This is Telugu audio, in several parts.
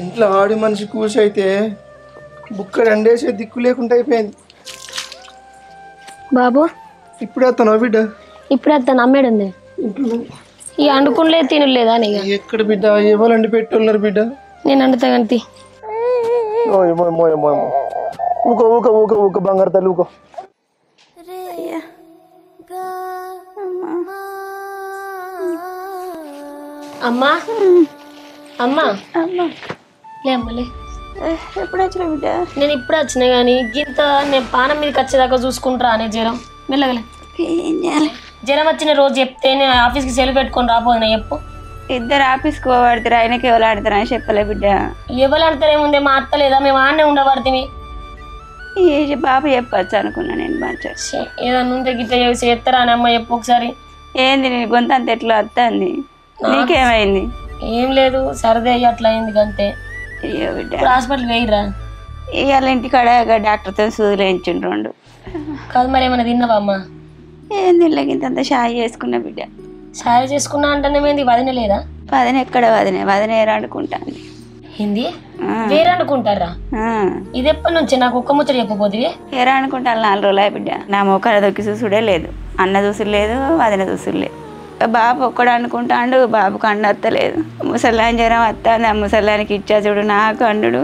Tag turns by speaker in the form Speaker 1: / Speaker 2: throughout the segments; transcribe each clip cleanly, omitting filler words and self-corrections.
Speaker 1: ఇంట్లో ఆడి మనిషి కూసి అయితే బుక్క రెండేసే దిక్కు లేకుండా అయిపోయింది.
Speaker 2: బాబు
Speaker 1: ఇప్పుడు వస్తాను బిడ్డ.
Speaker 2: ఇప్పుడు వస్తాను అమ్మేడుంది. ఈ అండుకునిలేదు తినలేదా అని
Speaker 1: ఎక్కడ బిడ్డ ఎవరండి పెట్టున్నారు బిడ్డ?
Speaker 2: నేను అండుతా కానీ
Speaker 1: ఊకో ఊకో ఊకో ఊకో బంగారు తల్లి ఊకో.
Speaker 2: అమ్మా అమ్మా లేమ్మలే.
Speaker 3: ఎప్పుడు వచ్చిన బిడ్డ?
Speaker 2: నేను ఇప్పుడు వచ్చినా కానీ గింత నేను పానం మీదకి వచ్చేదాకా చూసుకుంటారా అనే జ్వరం మెల్లగలే.
Speaker 3: ఏం చేయాలి?
Speaker 2: జ్వరం వచ్చిన రోజు చెప్తే నేను ఆఫీస్కి సెలవు పెట్టుకొని రాపోదునా చెప్పు.
Speaker 3: ఇద్దరు ఆఫీస్కి పోబడతారు, ఆయనకి ఎవరు ఆడతారు అని చెప్పలే బిడ్డ.
Speaker 2: ఎవరు ఆడతారేముందే మా అత్త లేదా మేము ఆడనే ఉండబడితే
Speaker 3: ఏ బాబు చెప్పచ్చు అనుకున్నా నేను. మంచిగా
Speaker 2: ఏదన్నా ఉంటే గిట్ట చేస్తారా అని అమ్మ చెప్పు ఒకసారి.
Speaker 3: ఏంది నీ గొంత అంత ఎట్లా వస్తుంది? నీకేమైంది?
Speaker 2: ఏం లేదు సరదే అట్లా అయింది అంతే.
Speaker 3: అయ్యో బిడ్డ
Speaker 2: హాస్పిటల్ వేయరా?
Speaker 3: ఇవాళ ఇంటికాడ డాక్టర్తో సూదులు వేయించిండు 2.
Speaker 2: కాదు మరి ఏమైనా తిన్నావా అమ్మ?
Speaker 3: ఏం తినలేకింత షాయి చేసుకున్నా బిడ్డ.
Speaker 2: షాయి చేసుకున్నా అంటేనేమేంది వదిన లేదా?
Speaker 3: వదిన ఎక్కడ వదిన ఏరాడుకుంటాను.
Speaker 2: హిందీ వేరే అనుకుంటారా? ఇది ఎప్పటి నుంచి నాకు ఒక్క ముచ్చట చెప్పబోతుంది.
Speaker 3: ఏరా అనుకుంటాను 4 రోజులు బిడ్డ. నా మొక్కల దొక్కి చూసుడే లేదు, అన్న చూసుడు లేదు, వదిన చూసుడు లేదు. బాబు ఒక్కడు అనుకుంటాడు, బాబుకు అండు వస్తలేదు. ముసలాయన జ్వరం వస్తుంది, ఆ ముసలానికి ఇచ్చా చూడు నాకు అండు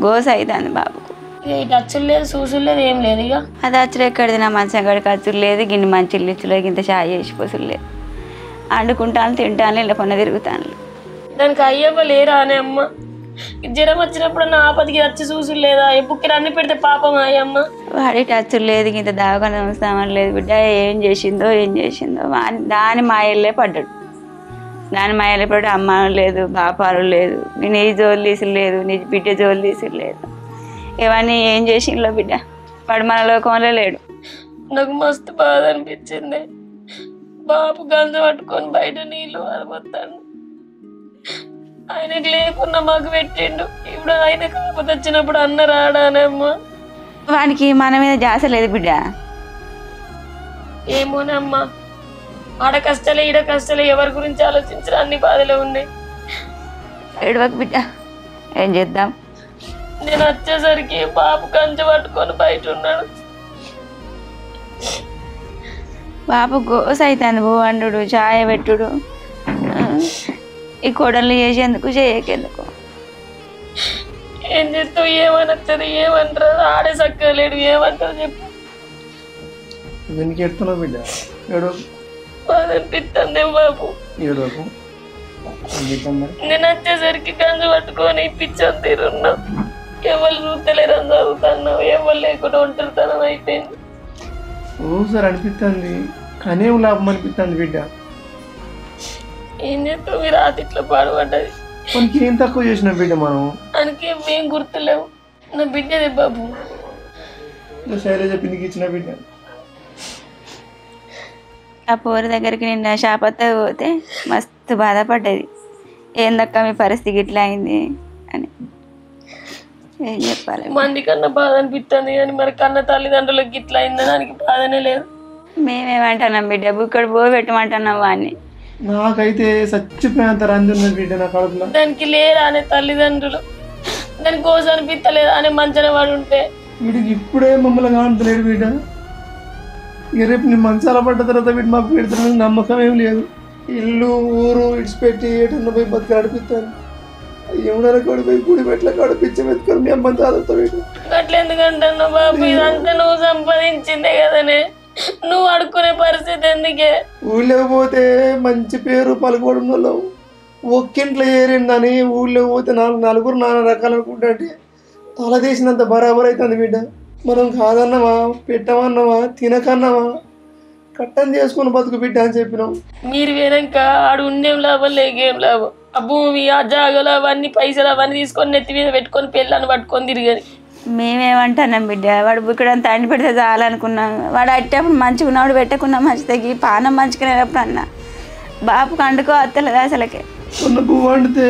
Speaker 3: గోస అవుతుంది బాబుకు.
Speaker 2: ఇటు అచ్చులు లేదు చూసుడు లేదు ఏం లేదు. ఇక
Speaker 3: అది అచ్చులు ఎక్కడిది? నా మంచం కాడికి అచ్చులు లేదు, గిన్నె మంచి ఇచ్చులేదు, ఇంత షాయి చేసి పోసులు లేదు. అండుకుంటాను తింటాను ఇలా కొన్న తిరుగుతాను.
Speaker 2: దానికి అయ్యవ్వ లేరా అనే అమ్మ? జ్వరం వచ్చినప్పుడు నా ఆపదికి వచ్చి చూసుడు లేదా? బుక్కి అన్ని పెడితే పాపం అయ్యమ్మ.
Speaker 3: వాడి టచ్చులు లేదు, ఇంత దావకాన చూస్తామని లేదు బిడ్డ. ఏం చేసిందో దాని మాయల్లే పడ్డాడు. దాని మాయల్లే పడ్డాడు. అమ్మ లేదు, బాపాలు లేదు, నీ జోలు తీసుడు లేదు, నీ బిడ్డ జోలు తీసుడు లేదు. ఇవన్నీ ఏం చేసిందో బిడ్డ. వాడు మన లోకంలో లేడు.
Speaker 2: నాకు మస్తు బాధ అనిపించింది. బాబు గంజ పట్టుకొని బయట నీళ్ళు అరవస్తాను. ఆయనకు లేకున్నా మాకు పెట్టిండు. ఇప్పుడు ఆయన కాకపోతే వచ్చినప్పుడు అన్న రాడానమ్మా.
Speaker 3: వానికి మన మీద జాస లేదు బిడ్డ.
Speaker 2: ఏమోనమ్మా, ఆడ కష్టాలే ఈడ కష్టాలే, ఎవరి గురించి ఆలోచించడం అన్ని బాధలే ఉన్నాయి.
Speaker 3: ఏడవకు బిడ్డ, ఏం చేద్దాం.
Speaker 2: నేను వచ్చేసరికి బాబు గంజ పట్టుకొని బయట ఉన్నాడు.
Speaker 3: బాబు గోస అవుతుంది. బో అండు చాయ పెట్టుడు, ఈ కొడలు చేసేందుకు చేయకెందుకు.
Speaker 2: ఏం చేస్తావు? ఏమనొస్తుంది? ఏమంటారు? ఆడే సక్కలేడు. ఏమంటారు చెప్పు?
Speaker 1: వెనక్కి ఎడుతున్నావు బిడ్డ.
Speaker 2: బాధ అనిపిస్తుంది బాబు. నేను వచ్చేసరికి గంజ పట్టుకొని పిచ్చని తీరున్నా. ఎవరు చూస్తలేరని చదువుతున్నావు, ఎవరు లేకుండా ఒంటరితనం అయిపోయింది.
Speaker 1: ఓసారి అనిపిస్తుంది కానీ లాభం అనిపిస్తుంది బిడ్డ.
Speaker 2: ఏం చేస్తావు? మీరు రాత్రి ఇట్లా పాడుపడ్డది.
Speaker 1: మనకి ఏం తక్కువ చేసిన బిడ్డ మనం?
Speaker 2: అందుకే ఏం గుర్తులేవు. నా బిడ్డదే బాబు.
Speaker 1: శైలజ పిండికి ఇచ్చిన బిడ్డ.
Speaker 3: ఆ పోరు దగ్గరికి నిన్న షాపత్త పోతే మస్తు బాధపడ్డది. ఏందక్క మీ పరిస్థితి ఇట్లా అయింది అని. ఏం చెప్పాలి?
Speaker 2: మంది కన్నా బాధ అనిపిస్తుంది కానీ మరి కన్న తల్లిదండ్రులకు ఇట్లా అయిందని దానికి బాధనే లేదు.
Speaker 3: మేమేమంటున్నాం బిడ్డ, బుక్కడు బో పెట్టమంటున్నాం వాడిని.
Speaker 1: నాకైతే చచ్చిపోయేంత రంది ఉన్నది బిడ్డ నా కడుపులో.
Speaker 2: దానికి లేరా అనే తల్లిదండ్రులు, దాని కోసం అనిపిస్తలేదా అనే మంచన వాడు ఉంటే.
Speaker 1: వీడికి ఇప్పుడే మమ్మల్ని కానుతలేడు బిడ్డ. ఇక రేపు నేను మంచాల పడ్డ తర్వాత వీడు మాకు పెడతానని నమ్మకం ఏం లేదు. ఇల్లు ఊరు ఇడిచిపెట్టి ఏటన్నా పోయి బతికి నడిపిస్తాను. ఏమన్నా కడిపోయి గుడి పెట్ల కడిపించి వెతుకొని మీ అమ్మని తాగుతా వీడు.
Speaker 2: అట్లా ఎందుకంటున్నావు బాబు? ఇదంతా నువ్వు సంపాదించిందే కదనే, నువ్వు అడుక్కునే పరిస్థితి ఎందుకే?
Speaker 1: ఊళ్ళో పోతే మంచి పేరు పలుకోవడం వల్ల ఒక్కింట్లో ఏరిందని ఊళ్ళో పోతే నలుగురు 4 రకాలు అనుకుంటే తల తీసినంత బరాబర్ అవుతుంది బిడ్డ. మనం కాదన్నావా, పెట్టమన్నావా, తినకన్నావా, కట్టం చేసుకుని బతుకు బిడ్డ అని చెప్పినాం.
Speaker 2: మీరు వేనాక ఆడు ఉండేం లాభం లేకేం లాభం. ఆ భూమి ఆ జాగలు అవన్నీ పైసలు అవన్నీ తీసుకొని నెత్తి మీద పెట్టుకొని పెళ్ళని పట్టుకొని తిరిగారు.
Speaker 3: మేమేమంటున్నాం బిడ్డ, వాడు బుక్కడంతా అండి పెడితే చాలనుకున్నాం. వాడు అట్టేప్పుడు మంచిగా ఉన్నవాడు పెట్టకున్నా మంచిదకి పానం మంచుకునేటప్పుడు అన్న బాబుకు అండుకో అత్తలేదు అసలకే.
Speaker 1: కొన్న పువ్వు వండితే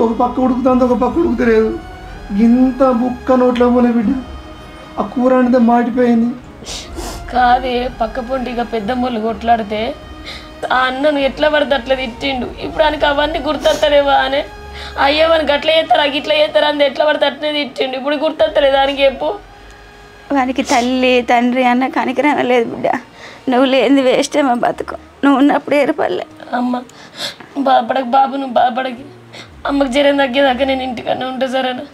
Speaker 1: ఒక పక్క ఉడుకుతుంది, ఒక పక్క ఉడుకుతలేదు. ఇంత బుక్క నోట్లో పోలే బిడ్డ. ఆ కూర వండితే మాడిపోయింది.
Speaker 2: కాదే పక్క పొంటిగా పెద్ద మొళ్ళు కొట్లాడితే ఆ అన్నను ఎట్లా పడితే అట్లా తిట్టిండు. ఇప్పుడు ఆయనకి అవన్నీ గుర్తొస్తలేవా అనే? అయ్యో మనకి అట్లా చేస్తారా గిట్లా చేస్తారా అని ఎట్లా పడితే అట్లనే తిట్టిండు. ఇప్పుడు గుర్తొస్తలే దానికి చెప్పు.
Speaker 3: వానికి తల్లి తండ్రి అన్న కనికరం లేదు బిడ్డ. నువ్వు లేనిది వేస్టే మా బతుకు. నువ్వు ఉన్నప్పుడు ఏర్పడలే.
Speaker 2: అమ్మ బాధపడక బాబు, నువ్వు బాధపడకి. అమ్మకి జ్వరం తగ్గేదాకా నేను ఇంటికన్నా ఉంటా సరేనా?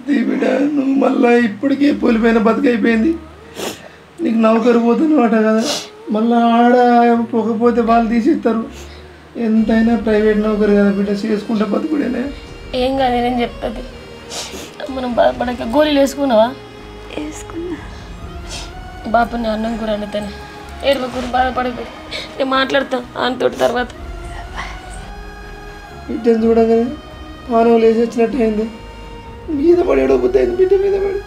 Speaker 1: బిడ్డ నువ్వు మళ్ళీ ఇప్పటికే పోలిపోయిన బతుకైపోయింది. నీకు నౌకరు పోతున్నావు అట కదా, మళ్ళీ ఆడ పోకపోతే వాళ్ళు తీసిస్తారు. ఎంతైనా ప్రైవేట్ నౌకరు కదా బిడ్డ, చేసుకుంటే బతుకుడేనే.
Speaker 2: ఏం కాదు నేను చెప్తుంది. మనం బాధపడక గోళీలు వేసుకున్నావా?
Speaker 3: వేసుకున్నా.
Speaker 2: బాపుని అన్నం కూర అండుతాను. ఏడువ కూర బాధపడకు. నేను మాట్లాడతాను ఆయనతోటి తర్వాత.
Speaker 1: బిడ్డను చూడగానే పానం లేచి వచ్చినట్టు అయింది. మీద పడి ఏడవబుద్ధి అయింది బిడ్డ మీద పడి.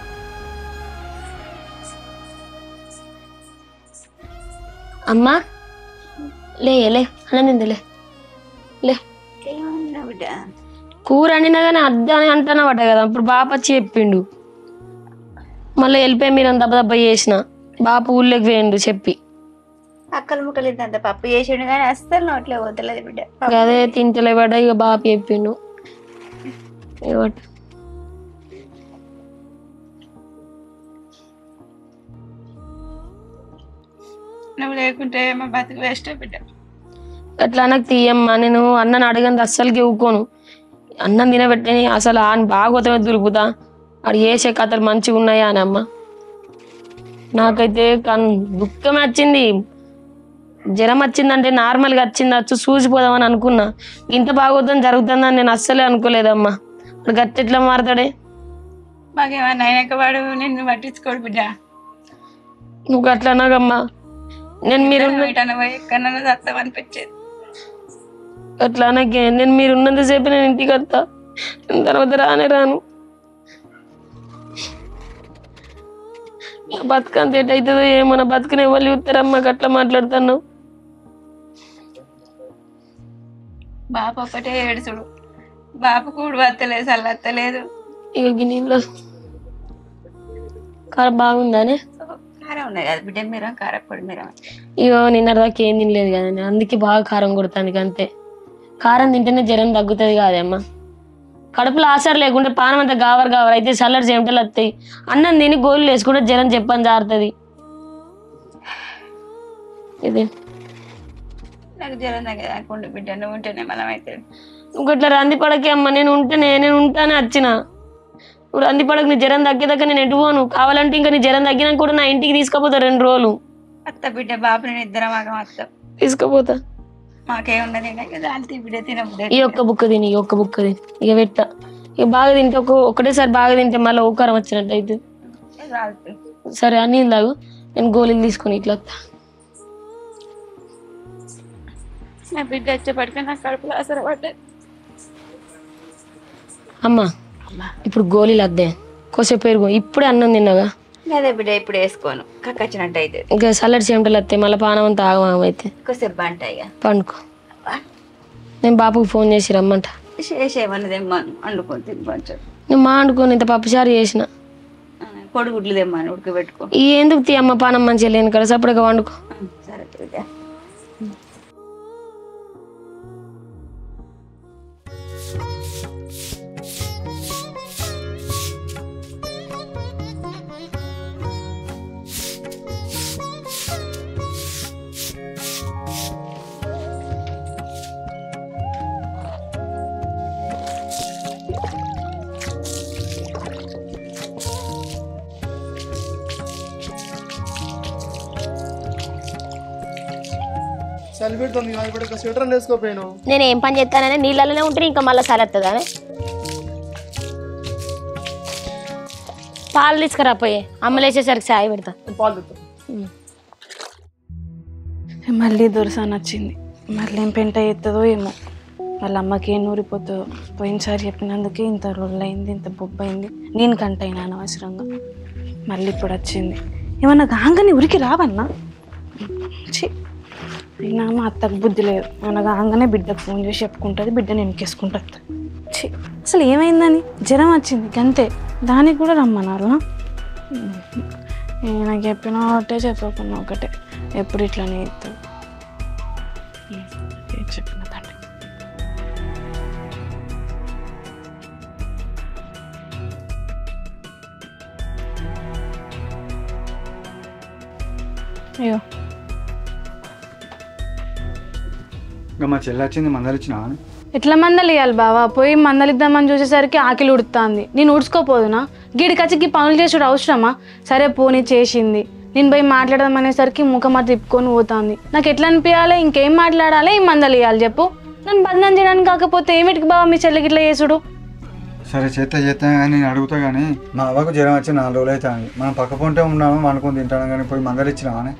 Speaker 2: అమ్మా లే అన్నం తిందిలే లే.
Speaker 3: బిడ్డ
Speaker 2: కూర వండినా కానీ అద్దు అని అంటున్నావట కదా. ఇప్పుడు బాప వచ్చి చెప్పిండు. మళ్ళీ వెళ్ళిపోయి మీరు దెబ్బ చేసిన బాపు ఊళ్ళోకి వేయండు చెప్పి.
Speaker 3: అక్కలు ముక్కలు ఇంత పప్పు చేసిండు కానీ అస్సలు నోట్లో వదలలేదు బిడ్డ.
Speaker 2: అదే తింటలేవాడ. ఇక బాపు చెప్పిండు.
Speaker 3: నువ్వు లేకుంటే మా బతుకు వేస్ట్ బిడ్డ.
Speaker 2: అట్లా నాకు తీయమ్మా. నేను అన్నని అడగంది అస్సలకి ఇవ్వుకోను. అన్నం తినబెట్టని అసలు ఆయన బాగోతమే దురుకుతా. అడు చేసే కథలు మంచిగా ఉన్నాయా అని అమ్మ. నాకైతే దుఃఖం వచ్చింది. జ్వరం వచ్చిందంటే నార్మల్గా వచ్చిందచ్చు చూసిపోదామని అనుకున్నా. ఇంత బాగోతం జరుగుతుందని నేను అస్సలే అనుకోలేదమ్మా. అప్పుడు గట్టి ఎట్లా మారుతాడే.
Speaker 3: మాకేమన్నా అయినాక వాడు నిన్ను పట్టించుకోడు బిడ్డ.
Speaker 2: నువ్వు అట్లా అన్నాగమ్మా. నేను మీరు
Speaker 3: ఎక్కడన్నా సత్తం అనిపించేది.
Speaker 2: అట్లా అనకే. నేను మీరు ఉన్నంతసేపు నేను ఇంటికి వస్తా. తర్వాత రానే రాను. బతుకంత ఎటవుతుందో ఏమో. నా బతుకుని ఎవరు చూస్తారమ్మా అట్లా మాట్లాడుతున్నావు.
Speaker 3: బాపు ఒకటే ఏడుచుడు. బాపు కూడు వత్తలేదు, చల్లత్తలేదు.
Speaker 2: ఇక గిన్నెలో కారం బాగుందానే?
Speaker 3: కారం ఉన్నాయి కదా బిడ్డ. మీరు కారపొడి మీరు
Speaker 2: ఇగో నిన్నటిదాకా ఏం తినలేదు కదండి, అందుకే బాగా కారం కొడతానికి అంతే. కారం తింటేనే జ్వరం తగ్గుతుంది కాదమ్మా. కడుపులో ఆసర లేకుంటే పానం అంతా గావర్ అయితే చల్లటి చెమటలు వస్తాయి. అన్నం తిని గోళ్ళు వేసుకుంటే జ్వరం చెప్పని జారుతుంది. ఇది
Speaker 3: నాకు జ్వరం తగ్గకుండా బిడ్డ. నువ్వు ఉంటేనే మనం అయితే.
Speaker 2: నువ్వు ఇట్లా రంది పడకే అమ్మ. నేను ఉంటానే వచ్చిన. నువ్వు రంది పడక నీ జ్వరం తగ్గేదాకా నేను ఎటు పోను. కావాలంటే ఇంకా నీ జ్వరం తగ్గినాక కూడా నా ఇంటికి తీసుకుపోతా 2 రోజులు.
Speaker 3: అత్త బిడ్డ బాబు నేను ఇద్దరం ఆగం అత్త.
Speaker 2: తీసుకుపోతా.
Speaker 3: మాకేమున్నది బిడ్డ తినబుద్ది.
Speaker 2: ఈ ఒక్క బుక్క తిని ఇక పెట్ట. ఇక బాగా తింటే ఒకటేసారి బాగా తింటే మళ్ళీ ఓకారం వచ్చినట్టు అయితే. సరే అని ఇందాగు నేను గోళీలు తీసుకొని ఇట్లా వస్తా.
Speaker 3: నా బిడ్డ వచ్చేపటికి నాకు కడుపులో అసలు పడ్డది.
Speaker 2: అమ్మా ఇప్పుడు గోళీలు వద్దే. కొసేపు పెరుగు. ఇప్పుడే అన్నం తిన్నాగా.
Speaker 3: అదే బిడ్డ ఇప్పుడు వేసుకోను. కక్కచ్చినట్టు అయితే
Speaker 2: ఇంకా చల్లటి చెమటలు వస్తాయి. మళ్ళీ పానం అంతా ఆగమాగం అయితే.
Speaker 3: కొద్దిసేపు బంటాయి
Speaker 2: పండుకో. నేను బాపుకి ఫోన్ చేసి రమ్మంట.
Speaker 3: చేసేమన్నది తెమ్మాను. వండుకొని తిని కొంచెం.
Speaker 2: నేను మా వండుకొని ఇంత పప్పుచారు చేసిన.
Speaker 3: కొడుగుడ్లు తెమ్మాను ఉడకబెట్టుకో.
Speaker 2: ఎందుకు తీ అమ్మ, పానం మంచిగా లేని కదా. సపరేట్గా వండుకో.
Speaker 3: సరే బిడ్డ.
Speaker 1: చలి పెడుతుంది. ఇప్పుడు స్వెటర్ వేసుకోపోయాను.
Speaker 2: నేను ఏం పని చేస్తానని నీళ్ళలోనే ఉంటే ఇంకా మళ్ళీ సరత్తదా? పాలు తీసుకురాపోయే. అమ్మలేసేసరికి చాయ్ పెడతా.
Speaker 1: పాలు
Speaker 4: మళ్ళీ దొరసాని వచ్చింది. మళ్ళీ ఏం పెంట ఎత్తుందో ఏమో. వాళ్ళ అమ్మకి ఏం నూరిపోతుందో. పోయినసారి చెప్పినందుకే ఇంత రొల్లయింది, ఇంత బొబ్బైంది. నేను కంటైనా అనవసరంగా. మళ్ళీ ఇప్పుడు వచ్చింది. ఏమన్నా గాంగని ఉరికి రావన్నా? అయినా మా అత్తకు బుద్ధి లేదు. మన గాంగనే బిడ్డకు ఫోన్ చేసి చెప్పుకుంటుంది. బిడ్డని వెనకేసుకుంటా. అసలు ఏమైందని? జ్వరం వచ్చింది అంతే. దానికి కూడా రమ్మన్నారు. నాకు చెప్పిన ఒకటే చెప్పకుండా ఒకటే. ఎప్పుడు ఇట్లానే ఇస్తాడు. చెప్పిన తండ్రి అయ్యో
Speaker 5: ఇంకా మా చెల్లి వచ్చింది మందలు ఇచ్చినా
Speaker 4: ఎట్లా మందలు ఇవ్వాలి బావా? పోయి మందలిద్దామని చూసేసరికి ఆకిలి ఉడుతుంది. నేను ఉడుచుకోపోదునా? గిడికచ్చికి పనులు చేసుడు అవసరమా? సరే పోనీ చేసింది. నేను పోయి మాట్లాడదాం అనేసరికి ముఖమా తిప్పుకొని పోతుంది. నాకు ఎట్లా అనిపించాలి? ఇంకేం మాట్లాడాలి? ఏం మందలు ఇవ్వాలి చెప్పు? నన్ను బదనాం చేయడానికి కాకపోతే ఏమిటికి బావా మీ చెల్లికి ఇట్లా చేసుడు?
Speaker 5: సరే చేస్తా కానీ నేను అడుగుతా కానీ మా అవ్వకు జ్వరం వచ్చి 4 రోజులు అవుతుంది. మనం పక్క పొంటే ఉన్నాము అనుకుని తింటాను కానీ పోయి మందలు ఇచ్చినామని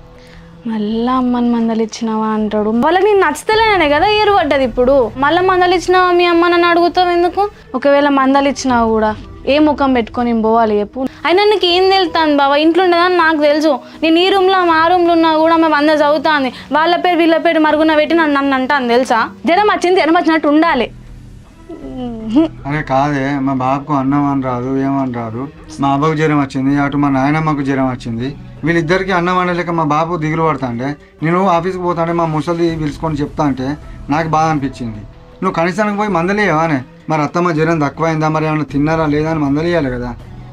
Speaker 4: మళ్ళా అమ్మని మందలు ఇచ్చినావా అంటాడు. వాళ్ళకి నేను నచ్చతలేనే కదా ఏరు పడ్డది. ఇప్పుడు మళ్ళీ మందలు ఇచ్చినావా మీ అమ్మ నన్ను అడుగుతావు ఎందుకు? ఒకవేళ మందలు ఇచ్చినావు కూడా ఏ ముఖం పెట్టుకొని నేను పోవాలి చెప్పు? అయినా నీకు ఏం తెలుస్తాను బావా? ఇంట్లో ఉండదని నాకు తెలుసు. నేను ఈ రూమ్లో ఆ రూమ్లో ఉన్నా కూడా మేము అందరు చదువుతాంది. వాళ్ళ పేరు వీళ్ళ పేరు మరుగున పెట్టి నన్ను అంటాను తెలుసా? జ్వరం వచ్చినట్టు ఉండాలి.
Speaker 5: అరే కాదే మా బాబుకు అన్నం అని రాదు ఏమని రాదు. మా అవ్వకు జ్వరం వచ్చింది, అటు మా నాయనమ్మకు జ్వరం వచ్చింది. వీళ్ళిద్దరికి అన్నం వండలేక మా బాబు దిగులు పడతాంటే నేను ఆఫీస్కి పోతాంటే మా ముసలి పిలుచుకొని చెప్తా అంటే నాకు బాధ అనిపించింది. నువ్వు కనీసానికి పోయి మందలేయవానే? మరి అత్తమ్మ జ్వరం తక్కువైందా, మరి ఏమన్నా తిన్నారా లేదా అని మందలేయాలి కదా.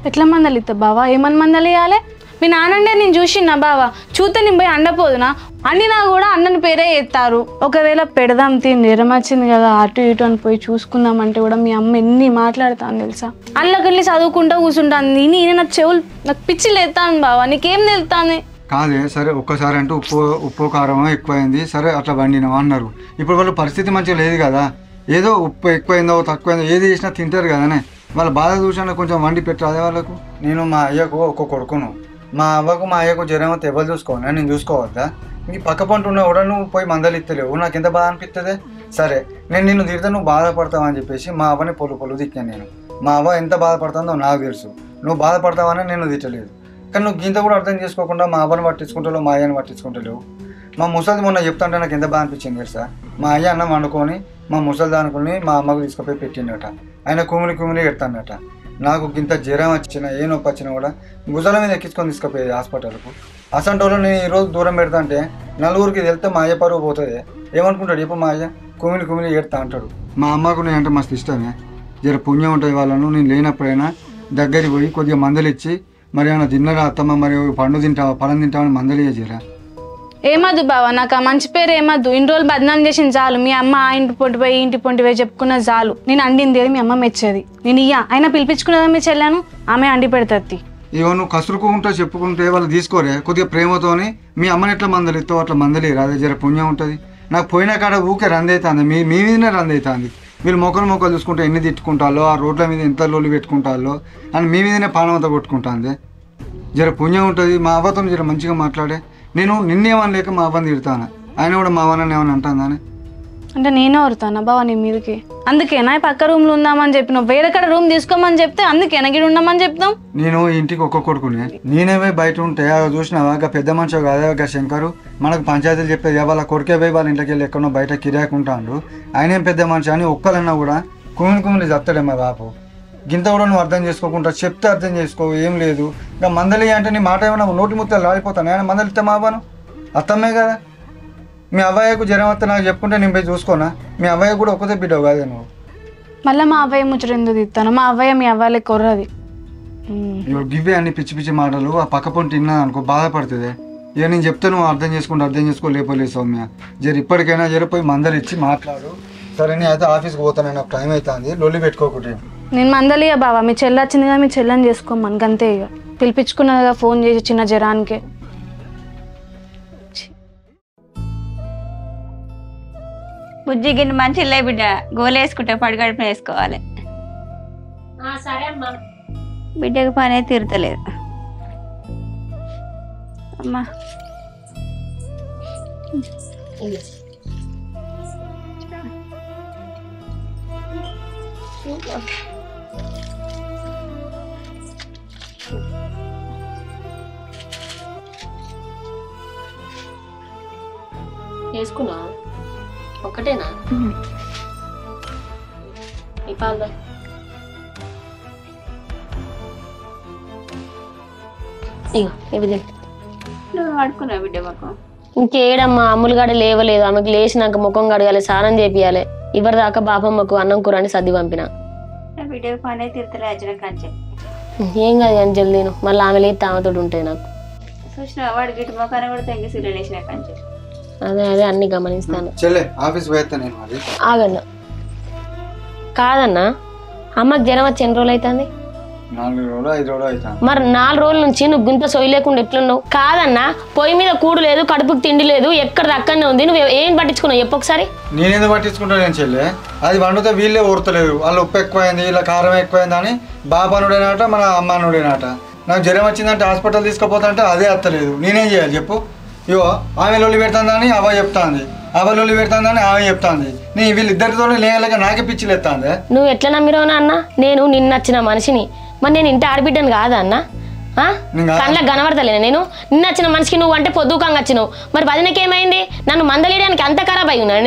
Speaker 4: ఎట్లా మందలు ఇస్తా బావా? ఏమని మందలు వేయాలి? మీ నాన్నంటే నేను చూసినా బావా, చూస్తే నేను పోయి అండపోదునా? అండినా కూడా అన్నని పేరే ఎత్తారు. ఒకవేళ పెడదాం జ్వరం వచ్చింది కదా అటు ఇటు అని పోయి చూసుకుందామంటే కూడా మీ అమ్మ ఎన్ని మాట్లాడతాను తెలుసా? అల్లకెళ్ళి చదువుకుంటా కూర్చుంటాను. నేను నాకు చెవులు నాకు పిచ్చి లేస్తాను బావా. నీకేం తెలుస్తాను?
Speaker 5: కాదే సరే ఒక్కసారి అంటే ఉప్పు కారం ఎక్కువైంది, సరే అట్లా వండినాం అన్నారు. ఇప్పుడు వాళ్ళ పరిస్థితి మంచిగా లేదు కదా. ఏదో ఉప్పు ఎక్కువైందో తక్కువైందో ఏది చేసినా తింటారు కదనే. వాళ్ళ బాధ చూసినా కొంచెం వండి పెట్టాలి వాళ్ళకు. నేను మా అయ్యకు ఒక్క కొడుకును, మా అవ్వకు మా అయ్యకు జ్వరం అయితే ఎవరు చూసుకోవాలి? నేను చూసుకోవద్దా? నీ పక్క పంట ఉన్నా కూడా నువ్వు పోయి మందలు ఇస్తలేవు, నాకు ఎంత బాధ అనిపిస్తుంది. సరే నేను నిన్ను తిడితే నువ్వు బాధపడతావు అని చెప్పేసి మా అవ్వని పొలు తిట్టాను నేను. మా అవ్వ ఎంత బాధపడుతుందో నాకు తెలుసు. నువ్వు బాధపడతావని నేను తిట్టలేదు. కానీ నువ్వు గింత కూడా అర్థం చేసుకోకుండా మా అవ్వని పట్టించుకుంటావు, మా అయ్యని పట్టించుకుంటలేవు. మా ముసలి మొన్న చెప్తాంటే నాకు ఎంత బాధ అనిపించింది తెలుసా? మా అయ్య అన్నం వండుకొని మా ముసలిది అనుకుని మా అమ్మకు తీసుకుపోయి పెట్టిండట. ఆయన కుమిలి ఎడతాడట. నాకు ఇంత జ్వరం వచ్చినా ఏ నొప్పి వచ్చినా కూడా భుజాల మీద ఎక్కించుకొని తీసుకుపోయేది హాస్పిటల్కు. అసంటి వాళ్ళు నేను ఈరోజు దూరం పెడతా అంటే నలుగురికి వెళ్తే మా అయ్య పరువు పోతుంది. ఏమనుకుంటాడు ఇప్పుడు మా అయ్య? కుమిలి ఏడతా అంటాడు. మా అమ్మకు నేను అంటే మస్తు ఇష్టమే. జర పుణ్యం ఉంటుంది వాళ్ళను. నేను లేనప్పుడైనా దగ్గరికి పోయి కొద్దిగా మందలు ఇచ్చి మరి ఏమైనా తిన్నరా అత్తమ్మ, మరి పండు తింటావా పళ్ళం తింటావని మందలు జరా.
Speaker 4: ఏమద్దు బావా, నాకు ఆ మంచి పేరు ఏమద్దు. ఇన్ని రోజులు బదనాం చేసింది చాలు. మీ అమ్మ ఆ ఇంటి పొంటి పోయి ఇంటి పొంటి పోయి చెప్పుకున్న చాలు. నేను అండింది మీ అమ్మ మెచ్చేది. నేను అయినా పిలిపించుకున్నదా మీ చెల్లాను? ఆమె అండి పెడతది.
Speaker 5: ఇవో నువ్వు కసురుకుంటా చెప్పుకుంటే వాళ్ళు తీసుకోరే. కొద్దిగా ప్రేమతోని మీ అమ్మని ఎట్లా మందలు ఇస్తావు అట్లా మందలేరు. అదే జర పుణ్యం ఉంటుంది. నాకు పోయిన కాడ ఊకే రందవుతుంది, మీ మీదనే రందవుతుంది. వీళ్ళు మొక్కలు చూసుకుంటే ఎన్ని తిట్టుకుంటాలో, ఆ రోడ్ల మీద ఎంత లోలు పెట్టుకుంటాలో అని మీ మీదనే పానమంతా కొట్టుకుంటుంది. జర పుణ్యం ఉంటుంది. మా అవ్వతో జర మంచిగా మాట్లాడే. నేను నిన్నేమని లేక మా అవ్వని తిడతాను, ఆయన కూడా మా అవ్వనని ఏమని అంటుందని.
Speaker 4: అంటే నేనే వరుతానా బావా నీ మీదకి? అందుకేనా పక్క రూమ్లో ఉందామని చెప్పినావు? వేరే కడ రూమ్ తీసుకోమని చెప్తే అందుకేనా గిడ ఉండమని చెప్తాం?
Speaker 5: నేను ఇంటికి ఒక్క కొడుకునే. నేనేవే బయట ఉంటే చూసినావా పెద్ద మనిషి కదా శంకరు మనకు పంచాయతీలు చెప్పేది. వాళ్ళ కొడుకే పోయి వాళ్ళ ఇంట్లోకి వెళ్ళి ఎక్కడో బయట కిరాకుంటాడు. ఆయనేం పెద్ద మనిషి అని ఒక్కలన్నా కూడా కుమిలి చెప్తాడే మా బాపు. గింత కూడా నువ్వు అర్థం చేసుకోకుండా చెప్తే అర్థం చేసుకో. ఏం లేదు ఇంకా మందలి అంటే నీ మాట ఏమన్నా నోటి ముత్తలు రాలిపోతాను. ఆయన మందలు ఇస్తే మా అవ్వను అత్తమ్మే కదా. మీ అవ్వయ్యకు జ్వరం వస్తే నాకు చెప్పుకుంటే నేను పోయి చూసుకోనా? మీ అవ్వయ్య కూడా ఒక్కతే బిడ్డవు కాదే నువ్వు.
Speaker 4: మళ్ళీ మా అవ్వయ్య ముచ్చట ఎందుకు తిత్తాను? మా అవ్వయ్య మీ అవ్వాలే కొర్రది.
Speaker 5: గివ్వే అన్ని పిచ్చి పిచ్చి మాటలు. ఆ పక్క పొంటి తిన్నా అనుకో బాధపడుతుంది. ఇక నేను చెప్తే నువ్వు అర్థం చేసుకో లేపోలేదు సౌమ్య. జర ఇప్పటికైనా పోయి మందలు ఇచ్చి మాట్లాడు. సరే నేను అయితే ఆఫీస్కి పోతాను, నాకు టైం అవుతుంది. లొల్లి పెట్టుకోకుంటే
Speaker 4: నేను మందలియా బావా. మీ చెల్లి వచ్చింది కదా, మీ చెల్లని చేసుకోమని అంతే. ఇక పిలిపించుకున్నదిగా ఫోన్ చేసి చిన్న జ్వరానికే.
Speaker 3: బుజ్జి గిన్నె మంచి లే బిడ్డ, గోలేసుకుంటే పడిగడుపున వేసుకోవాలి. బిడ్డకి పని అయితే తీరుతలేదు అమ్మా.
Speaker 2: వేసుకున్నా ఒక్కటేనా? ఈ పాలు ఇవి
Speaker 3: నువ్వు వాడుకున్నావు బిడ్డ మాకు.
Speaker 2: ఇంకేడమ్మా అమ్ములుగాడ లేవలేదు. ఆమెకు లేచినాక ముఖం కడగాలి, స్నానం చేపియాలి. ఇవరి దాకా బాపమ్మకు అన్నం కూర అని సర్ది పంపిన.
Speaker 3: బిడ్డకి పని తీరుతలే వచ్చిన కంచె.
Speaker 2: ఏం కాదు అని జల్దీను మళ్ళీ ఆమె లేదు ఆమెతో ఉంటుంది నాకు.
Speaker 3: చూసిన వాడు గిట్టు మొఖాన్ని కూడా తెంగి సీరియల్ వేసిన కంచె.
Speaker 2: అదే అదే అన్ని గమనిస్తాను.
Speaker 5: చెల్లె ఆఫీస్ పోయేస్తా నేను మరి.
Speaker 2: ఆగన్నా కాదన్నా, అమ్మకి జ్వరం వచ్చి ఎన్ని రోజులు అవుతుంది?
Speaker 5: 4 రోజులు 5 రోజులు అవుతాను.
Speaker 2: మరి 4 రోజుల నుంచి నువ్వు గుంత సొయ్యి లేకుండా ఎట్లున్నావు? కాదన్నా, పొయ్యి మీద కూడు లేదు, కడుపుకి తిండి లేదు, ఎక్కడ అక్కడనే ఉంది. నువ్వు ఏం పట్టించుకున్నావు చెప్పు ఒకసారి.
Speaker 5: నేను ఎందుకు పట్టించుకుంటాను చెల్లె? అది వండితే వీళ్ళే ఊరతలేరు. వాళ్ళు ఉప్పు ఎక్కువైంది, ఇలా కారం ఎక్కువైంది అని బాబానుడేనాట మన అమ్మానుడేనాట. నాకు జ్వరం వచ్చిందంటే హాస్పిటల్ తీసుకుపోతాంటే అదే అత్తలేదు. నేనేం చేయాలి చెప్పు? ఇగో ఆమె లొల్లి పెడుతుందని అవ చెప్తాంది, అవ లొల్లి పెడుతుందని ఆమె చెప్తాంది. నీ వీళ్ళిద్దరితో లేక నాకే పిచ్చిలు ఎత్తాంది. నువ్వు
Speaker 2: ఎట్లా నమ్మిరావునా అన్న? నేను నిన్న నచ్చిన మనిషిని, మరి నేను ఇంటి ఆడబిడ్డను కాదా అన్న? కళ్ళకి కనబడతలేను నేను? నిన్న వచ్చిన మనిషికి నువ్వు అంటే పొద్దుకంగా వచ్చినావు. మరి వదినకేమైంది? నన్ను మందలేయడానికి అంత ఖరాబ్ అయి ఉన్నాను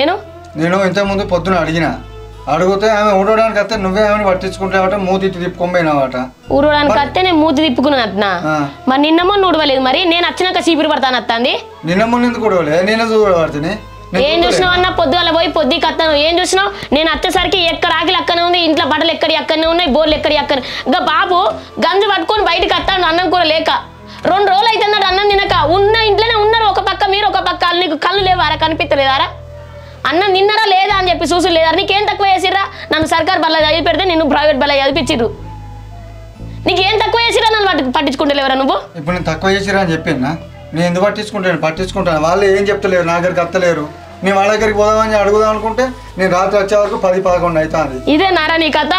Speaker 2: నేను
Speaker 5: ఇంతకుముందు పొద్దున అడిగితే ఆమె ఊడడానికి వస్తే నువ్వే ఆమెను పట్టించుకుంటావట, మూతి తిప్పుకోపోయినావట.
Speaker 2: ఊడడానికి వస్తే నేను మూతి తిప్పుకున్నా. మరి నిన్నమో ఊడవలేదు, మరి నేను వచ్చినాక చీపురు పడతాను వస్తుంది.
Speaker 5: నిన్నమో ఎందుకు ఊడవలే? నేను చూడబడుతుంది.
Speaker 2: ఏం చూసినావు అన్న? పొద్దుగాల పోయి పొద్దుకి వస్తాను. ఏం చూసినావు? నేను వచ్చేసరికి ఎక్కడ ఆకిలి అక్కనే ఉంది, ఇంట్లో బట్టలు ఎక్కడి అక్కడనే ఉన్నాయి, బోర్లు ఎక్కడి అక్కడ. ఇంకా బాబు గంజు పట్టుకొని బయటకు వస్తాను అన్నం కూర లేక. 2 రోజులు అవుతున్నాడు అన్నం తినక. ఉన్న ఇంట్లోనే ఉన్నారు, ఒక పక్క మీరు ఒక పక్క. నీకు కళ్ళు లేవారా? కనిపించలేదారా? అన్నం తిన్నారా లేదా అని చెప్పి చూసు లేదా? నీకేం తక్కువ చేసిర్రా? నన్ను సర్కార్ బల్ల చదివి పెడితే నిన్ను ప్రైవేట్ బల్ల చదివించిర్రు. నీకేం తక్కువ చేసిరా? నన్ను పట్టించుకుంటలేవరా నువ్వు?
Speaker 5: ఇప్పుడు నేను తక్కువ చేసిరా అని చెప్పినా? నేను ఎందుకు పట్టించుకుంటాను? వాళ్ళు ఏం చెప్తలేరు, నా దగ్గరికి వస్తలేరు. నేను వాళ్ళ దగ్గరికి పోదామని అడుగుదాం అనుకుంటే నేను రాత్రి వచ్చే వరకు 10-11 అవుతుంది.
Speaker 2: ఇదే నారా నీ కథ?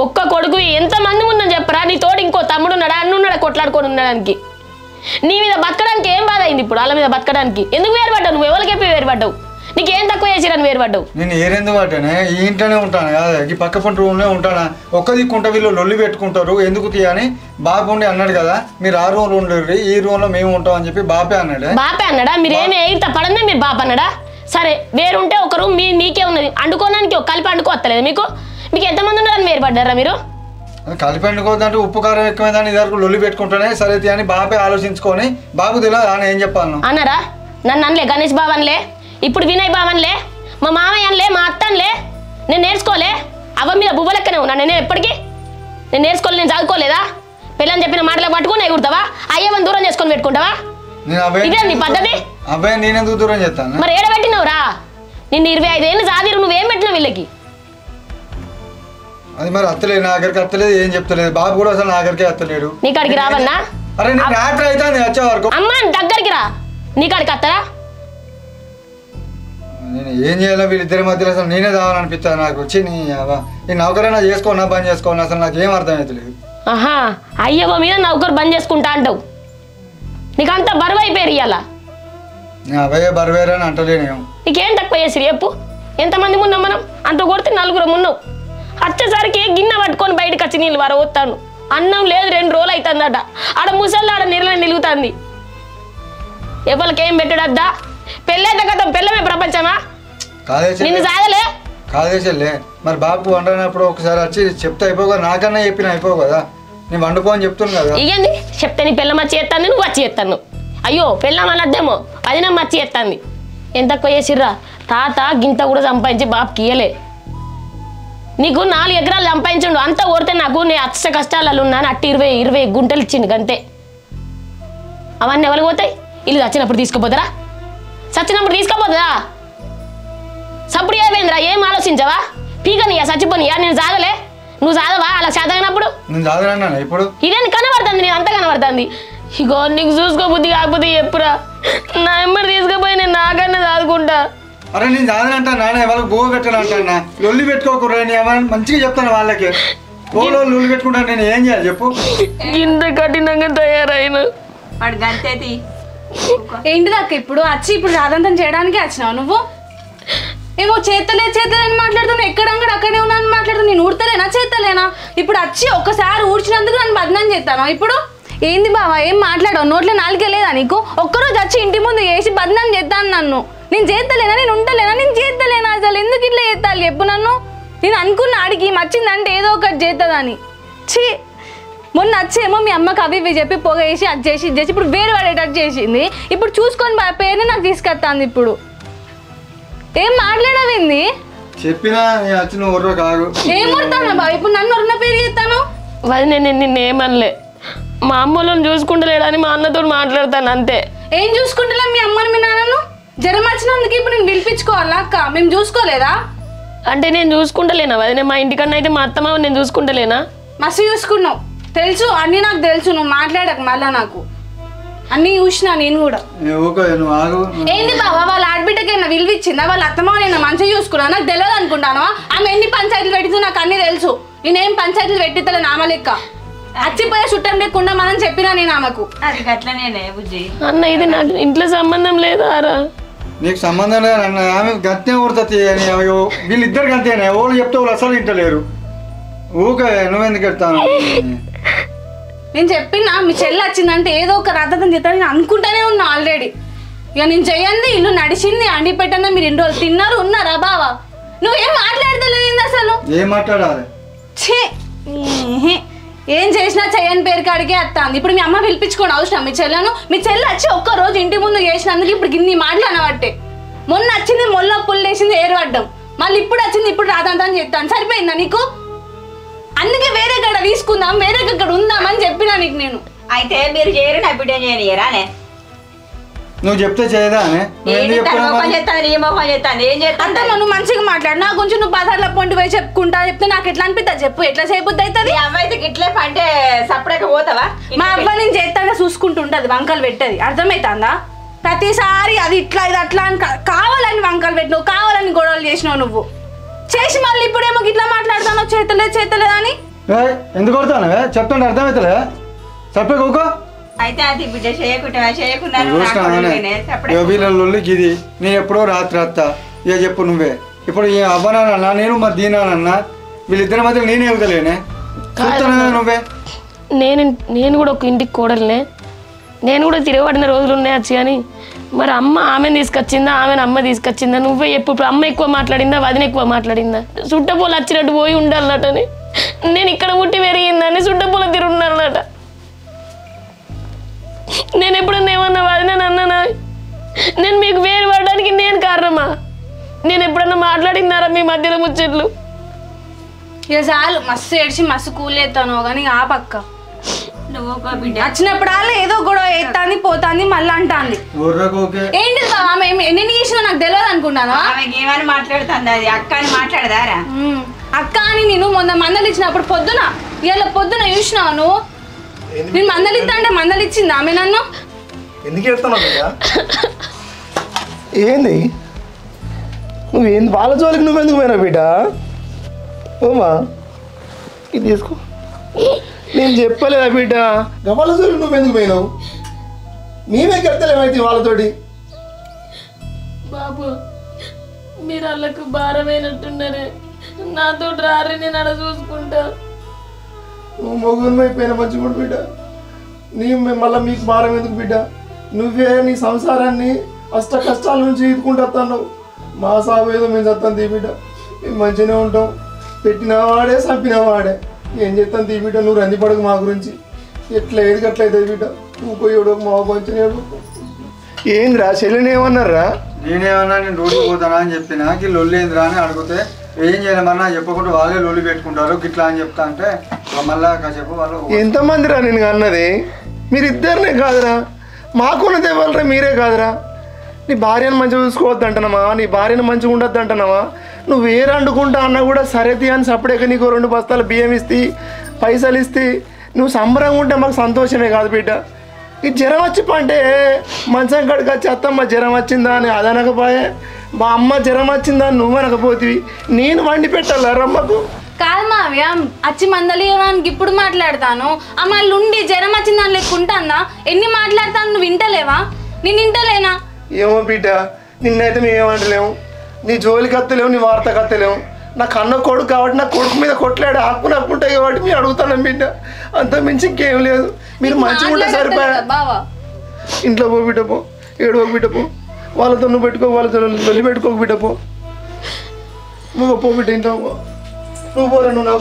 Speaker 2: ఒక్క కొడుకు ఎంతమంది ఉందని చెప్పరా? నీ తోడు ఇంకో తమ్ముడు ఉన్నాడా? అన్నున్నాడా కొట్లాడుకొని ఉండడానికి? నీ మీద బతకడానికి ఏం బాధ అయింది ఇప్పుడు? వాళ్ళ మీద బతకడానికి ఎందుకు వేరుపడ్డావు? నువ్వు ఎవరికెప్పి వేరుపడ్డావు? నీకేం తక్కువ చేసిరని వేరుపడ్డావు?
Speaker 5: నేను ఏరెందుకు పట్టానే? ఈ ఇంట్లోనే ఉంటాను కదా, ఈ పక్క పంట రూమ్లో ఉంటానా. ఒక్క దిక్కుంటా వీళ్ళు లొల్లి పెట్టుకుంటారు, ఎందుకు తీయని బాబుండి అన్నాడు కదా. మీరు ఆ రూమ్లో ఉండరు, ఈ రూమ్లో మేము ఉంటాం అని చెప్పి బాపే అన్నాడు.
Speaker 2: బాపే అన్నాడా? మీరేమి ఎగిరిత పడందే మీరు బాప అన్నాడా? సరే వేరుంటే ఒక రూమ్ నీకే ఉన్నది, అండుకోవడానికి కలిపి అండుకోవత్తలేదు మీకు? మీకు ఎంతమంది ఉన్నారని వేరుపడ్డారా మీరు?
Speaker 5: కలిపి అండుకోవద్దంటే ఉప్పు కారం ఎక్కువైందని ఇద్దరు లొల్లి పెట్టుకుంటానే సరే అని బాపే ఆలోచించుకొని బాబు తెలియదు అని ఏం చెప్పాను
Speaker 2: అన్నారా? నన్ను అనలే, గణేష్ బాబు అనలే, ఇప్పుడు వినయ్ బాబు అనలే, మా మామయ్య అనలే, మా అత్త అనలే. నేను నేర్చుకోలే? అవ్వ మీద బువ్వలెక్కనే ఉన్నా నేను ఎప్పటికీ. నేను నేర్చుకోలే, నేను చదువుకోలేదా? పిల్లని చెప్పిన మాటలకు పట్టుకుని ఎగురుతావా? అయ్యవని దూరం చేసుకొని పెట్టుకుంటావా? ఇదే నీ పద్ధతి?
Speaker 5: అబ్బాయి నేనెందుకు దూరం చేస్తాను?
Speaker 2: మరి ఏడబెట్టినవురా? నిన్ను 25 ఏళ్ళు సాదిరు, నువ్వేం పెట్టినావు వీళ్ళకి?
Speaker 5: అది మరి అత్తలేదు, నా దగ్గరికి అత్తలేదు, ఏం చెప్తలేదు. బాబు కూడా అసలు నా దగ్గరికి అత్తలేడు.
Speaker 2: నీ కాడికి రావన్నా?
Speaker 5: అరే నేను రాత్రి అయితే వచ్చే వరకు
Speaker 2: అమ్మా దగ్గరికి రా, నీ కాడికి అత్తరా?
Speaker 5: నేను ఏం చేయాలో వీళ్ళిద్దరి మధ్యలో అసలు నేనే తావాలనిపిస్తాను. నాకు వచ్చి ఈ నౌకరైనా చేసుకోనా బంద్ చేసుకోనా అసలు నాకు ఏం అర్థమవుతలేదు.
Speaker 2: ఆహా, అయ్యవ మీద నౌకరు బంద్ చేసుకుంటా అంటావు. నీకు అంత బరువు అయిపోయారు ఇవాళ.
Speaker 5: అవే బరువేరా అని అంటలేనేమో.
Speaker 2: నీకేం తక్కువ చేసిరు చెప్పు? ఎంతమంది ఉన్నాం మనం? అంత కొడితే 4 ఉన్నావు. వచ్చేసరికి గిన్నె పట్టుకొని బయటకు వచ్చి నీళ్ళు వరవస్తాను. అన్నం లేదు, 2 రోజులు అవుతుందట. ఆడ ముసళ్ళు ఆడ నీళ్ళ నిలుగుతుంది. ఎవరికేం పెట్టడద్దా? పెళ్ళైతే కదా పెళ్ళమే ప్రపంచమా? నిన్ను సాగలే
Speaker 5: కాదేశలే. మరి బాబు వండినప్పుడు ఒకసారి వచ్చి చెప్తే అయిపోగా, నాకన్నా చెప్పిన అయిపోవు కదా. నేను వండుకో అని చెప్తున్నాను కదా.
Speaker 2: ఇయ్యండి చెప్తే నీ పిల్లం వచ్చి చేస్తాను, నువ్వు వచ్చి చేస్తాను. అయ్యో పిల్లం అనద్దేమో, అదినమ్మ వచ్చి చేస్తాంది. ఎంత తక్కువ చేసిర్రా? తాత గింత కూడా సంపాదించి బాబుకి ఇయ్యలే. నీకు 4 ఎకరాలు సంపాదించండు, అంతా ఓడితే నాకు నేను అచ్చ కష్టాలలో ఉన్నాను. అట్టి 20 గుంటలు ఇచ్చిండు అంతే. అవన్నీ ఎవరికి పోతాయి? ఇల్లు చచ్చినప్పుడు తీసుకుపోతారా? చచ్చినప్పుడు తీసుకోపోతుందా? సప్పుడు ఏమైందిరా? ఏం ఆలోచించవా? పీకనియా చచ్చిపోనియా? నేను సాగలే, నువ్వు సాగవా? అలా చదవనప్పుడు
Speaker 5: ఇప్పుడు
Speaker 2: ఇదేంది కనబడుతుంది? నేను అంతా కనబడుతుంది. ఇగో నీకు చూసుకోబుద్ధి కాకపోతే ఎప్పురా నా ఎమ్మడి తీసుకుపోయి నేను నాకన్నా చదువుకుంటా.
Speaker 5: అరే నేను చదవనంటా నాన్న, వాళ్ళకి బోవ పెట్టాలంటా. లొల్లి పెట్టుకోకూడదు, నేను మంచిగా చెప్తాను వాళ్ళకి. లొల్లి పెట్టుకుంటాను, నేను ఏం చేయాలి చెప్పు?
Speaker 2: ఇంత కఠినంగా తయారైన
Speaker 3: వాడు గంతేది
Speaker 4: ఏంటిదాకా ఇప్పుడు వచ్చి ఇప్పుడు రాదంతం చేయడానికి వచ్చినావు నువ్వు? ఏమో చేతలేని మాట్లాడుతున్నావు, ఎక్కడంగా అక్కడే ఉన్నాను మాట్లాడుతున్నా. నేను ఊడతలేనా చేతలేనా? ఇప్పుడు వచ్చి ఒక్కసారి ఊడ్చినందుకు నన్ను బదనాం చేస్తాను. ఇప్పుడు ఏంది బావా, ఏం మాట్లాడవు? నోట్లో నాలుగే లేదా నీకు? ఒక్కరోజు వచ్చి ఇంటి ముందు వేసి బదనాం చేస్తాను నన్ను. నేను చేస్తలేనా? నేను ఉండలేనా? నేను చేస్తలేనా? అసలు ఎందుకు ఇట్లా చేస్తాను చెప్పు నన్ను? నేను అనుకున్న ఆడికి వచ్చిందంటే ఏదో ఒకటి చేస్తుందని. ఛీ, మొన్న వచ్చేమో మీ అమ్మకి అవి ఇవి చెప్పి పొగ వేసి అది చేసి ఇది చేసి ఇప్పుడు వేరే పడేటట్టు చేసింది. ఇప్పుడు చూసుకొని పేరుని నాకు తీసుకొస్తాను. ఇప్పుడు ఏం మాట్లాడవింది?
Speaker 5: చెప్పినా
Speaker 4: ఏం కొడతానా బాబు? ఇప్పుడు నన్ను ఉన్న పేరు చేస్తాను.
Speaker 2: నేను నిన్నేమనలే, మా అమ్మలను చూసుకుంటలేడని మా అన్నతో మాట్లాడతాను అంతే.
Speaker 4: ఏం చూసుకుంటలే మీ అమ్మని మీ నాన్నను? జ్వరం వచ్చినందుకు ఇప్పుడు నేను పిలిపించుకోవాలా అక్క? మేము చూసుకోలేదా?
Speaker 2: అంటే నేను చూసుకుంటలేనా వదిన? మా ఇంటికన్నా అయితే మా అత్తమ్మ నేను చూసుకుంటలేనా?
Speaker 4: మస్తు చూసుకున్నావు, తెలుసు అన్నీ నాకు తెలుసు. నువ్వు మాట్లాడక మళ్ళా, నాకు అన్నీ చూసినా నేను కూడా. ఏంది బావా, వాళ్ళ ఆడబిడ్డకైనా విలువిచ్చిందా? వాళ్ళ అత్తమ్మనైనా మంచిగా చూసుకున్నా? నాకు తెలియదు అనుకుంటాను. ఆమె ఎన్ని పంచాయతీలు పెట్టిందో నాకు అన్నీ తెలుసు. నేనేం పంచాయతీలు పెట్టితలే నామ లెక్క. అచ్చిపోయే చుట్టం లేకుండా మనం చెప్పినా నేను ఆమెకు.
Speaker 3: అది గట్లనే బుజ్జి.
Speaker 2: అన్న ఇది నాకు ఇంట్లో సంబంధం లేదా రా?
Speaker 5: నీకు సంబంధం లేదు అన్న. ఆమె గట్టే ఊరుతుంది. వీళ్ళిద్దరు గంతేనే. వాళ్ళు చెప్తే వాళ్ళు అసలు ఇంటలేరు. ఊకే నువ్వెందుకు చెప్తాను?
Speaker 4: నేను చెప్పినా మీ చెల్లి వచ్చిందంటే ఏదో ఒక రథం చేస్తాను నేను అనుకుంటానే ఉన్నా ఆల్రెడీ. ఇక నేను చెయ్యండి, ఇల్లు నడిచింది, అండి పెట్టన్నా, మీరు 2 రోజులు తిన్నారు ఉన్నారా బావా? నువ్వేం మాట్లాడతలేదు అసలు.
Speaker 5: ఏం మాట్లాడాలి?
Speaker 4: ఏం చేసినా చెయ్యని పేరు కాడికే వస్తాను. ఇప్పుడు మీ అమ్మ పిలిపించుకోండి అవసరం మీ చెల్లను? మీ చెల్లి వచ్చి ఒక్కరోజు ఇంటి ముందు చేసినందుకు ఇప్పుడు ఇన్ని మాటలు అనబట్టే. మొన్న వచ్చింది మొల్ల పుల్లు వేసింది ఏరుపడ్డం, మళ్ళీ ఇప్పుడు వచ్చింది ఇప్పుడు రాదంతా అని చెప్తాను. సరిపోయిందా నీకు? అందుకే వేరే గడ తీసుకుందాం, వేరే గడ ఉందామని చెప్పినా నీకు నేను.
Speaker 3: అయితే మీరు చేయరు, నా బిడ్డ చేయరానే?
Speaker 5: నువ్వు చెప్తే చేయదా?
Speaker 4: అంటే నువ్వు మంచిగా మాట్లాడు. నా గురించి నువ్వు బజార్లో పొంటి పోయి చెప్పుకుంటా చెప్తే నాకు ఎట్లా అనిపిస్తుంది చెప్పు? ఎట్లా చేయబుద్ది అవుతుంది?
Speaker 3: అమ్మాయితే ఇట్లే అంటే సపరేట్గా పోతావా?
Speaker 4: మా అబ్బాయి నేను చేస్తానే చూసుకుంటుంటది, వంకలు పెట్టది. అర్థమవుతుందా? ప్రతిసారి అది ఇట్లా ఇది అట్లా అని కావాలని వంకలు పెట్టినావు, కావాలని గొడవలు చేసినావు. నువ్వు చేసి మళ్ళీ ఇప్పుడేమో ఇట్లా మాట్లాడుతావు చేతలేదు అని.
Speaker 5: ఎందుకు కొడతానవే? చెప్తుంటే అర్థమవుతలే? చెప్పే
Speaker 3: అయితే అది బిడ్డ చేయకుండా
Speaker 5: వీళ్ళకి ఇది నేను ఎప్పుడో రాత్రి వస్తా. ఇక చెప్పు నువ్వే. ఇప్పుడు అవ్వనానన్నా నేను మరి దీనానన్నా వీళ్ళిద్దరి మధ్య నేనే ఎగుతలేనే. నువ్వే
Speaker 2: నేను కూడా ఒక ఇంటికి కోడలనే. నేను కూడా తిరగబడిన రోజులు ఉన్నాయి వచ్చి. కానీ మరి అమ్మ ఆమెను తీసుకొచ్చిందా, ఆమెను అమ్మ తీసుకొచ్చిందా? నువ్వే ఎప్పుడు అమ్మ ఎక్కువ మాట్లాడిందా, వదిన ఎక్కువ మాట్లాడిందా? చుట్టపూలు వచ్చినట్టు పోయి ఉండాలన్నటని. నేను ఇక్కడ పుట్టి పెరిగిందని చుట్టపూల తిరుగున్నానట. నేను ఎప్పుడన్నా ఏమన్నా వదిన అన్నానా? నేను మీకు వేరు పడడానికి నేను కారణమా? నేను ఎప్పుడన్నా మాట్లాడినారా మీ మధ్యలో ముచ్చట్లు?
Speaker 4: ఇక చాలు, మస్తు ఏడ్చి మస్తు కూలేస్తాను కానీ ఆ పక్క
Speaker 3: నువ్వు బిడ్డ
Speaker 4: వచ్చినప్పుడల్లా ఏదో గొడవ ఎత్తాంది పోతాంది మళ్ళీ అంటాంది. ఏంటి ఆమె ఎన్ని చేసినా నాకు తెలియదు అనుకుంటాను.
Speaker 3: ఆమెకి ఏమని మాట్లాడుతుంది? అది అక్క అని మాట్లాడదారా?
Speaker 4: అక్క అని నేను మొన్న మందలు ఇచ్చినప్పుడు పొద్దున ఇవాళ పొద్దున చూసినావు నువ్వు. నేను మందలు ఇస్తా అంటే మందలు ఇచ్చింది ఆమె నన్ను.
Speaker 1: ఎందుకు ఎడుతున్నావు? ఏంది నువ్వేంది వాళ్ళ జోలికి నువ్వెందుకు పోయినావు బిడ్డ? ఓమా ఇది తీసుకో. నేను చెప్పలేదా బిడ్డ? వాళ్ళ జోలికి నువ్వెందుకు పోయినావు? మేమే కడతలేమైతే వాళ్ళతోటి.
Speaker 2: బాబు మీరు వాళ్ళకు భారమైనట్టున్నారే, నాతో రారే, నేను అలా చూసుకుంటా.
Speaker 1: నువ్వు మొగుని అయిపోయిన మంచిగా బిడ్డ. నీ మళ్ళీ మీకు భారం ఎందుకు బిడ్డ? నువ్వే నీ సంసారాన్ని అష్ట కష్టాల నుంచి ఈదుకుంటూ వస్తాను. మా సాగు ఏదో మేము చస్తాను తీ బిడ్డ. మేము మంచిగానే ఉంటాం. పెట్టిన వాడే చంపిన వాడే. ఏం చేస్తాను తీ బిడ్డ. నువ్వు రంది పడకు మా గురించి. ఎట్లా ఏది అట్లా అవుతుంది బిడ్డ. నువ్వు పోయాడు మా మంచిగా. ఏందిరా చెల్లిని ఏమన్నారా?
Speaker 5: నేనేమన్నా నేను రోడ్డు పోతానా అని చెప్పినా లొల్లేందిరా అని అడిగితే ఏం చేయలేమన్నా చెప్పకుండా వాళ్ళే లొల్లి పెట్టుకుంటారు గిట్లా అని చెప్తా అంటే మళ్ళా కాసేపు వాళ్ళు.
Speaker 1: ఎంతమంది రా నేను అన్నది? మీరిద్దరినే కాదురా, మాకున్నది ఇవ్వాలరా మీరే కాదురా. నీ భార్యను మంచిగా చూసుకోవద్దు అంటున్నావా? నీ భార్యను మంచిగా ఉండొద్దు అంటున్నావా? నువ్వు వేరే అండుకుంటా అన్నా కూడా సరేది అని సపరేట్గా నీకు 2 బస్తాలు బియ్యం ఇస్తే పైసలు ఇస్తే నువ్వు సంబరంగా ఉంటే మాకు సంతోషమే కాదు బిడ్డ. ఈ జ్వరం వచ్చి పంటే మంచం కడికి వచ్చి అత్తమ్మ జ్వరం వచ్చిందా అని అదనకపోయే, మా అమ్మ జ్వరం వచ్చిందా అని నువ్వు అనకపోతివి. నేను వండి పెట్టాలా రమ్మకు?
Speaker 4: కాదు మావ్య, అచ్చి మందలియడానికి ఇప్పుడు మాట్లాడతాను. అమ్మ ఉండి జ్వరం వచ్చిందని లెక్కుంటుందా? ఎన్ని మాట్లాడతాను నువ్వు వింటలేవా? నేను వింటలేనా?
Speaker 1: ఏమో బిడ్డ, నిన్నైతే మేమేమంటలేము, నీ జోలికి అత్తలేము, నీ వార్తకు అత్తలేము. నా కన్న కొడుకు కాబట్టి నా కొడుకు మీద కొట్లాడు ఆకుని అప్పుంటాయి కాబట్టి మీరు అడుగుతాను బిడ్డ. అంత మించి ఇంకేం లేదు. మీరు మంచిగా ఉంటే సరిపోయా. ఇంట్లో పో బిడ్డ పో, ఏడవ బిడ్డ పో. వాళ్ళతో నువ్వు పెట్టుకో, వాళ్ళతో వెళ్ళి పెట్టుకోక బిడ్డ పో. నువ్వు పో బిడ్డ, ఇంట్లో పో. నువ్వు పోరా, నువ్వు నా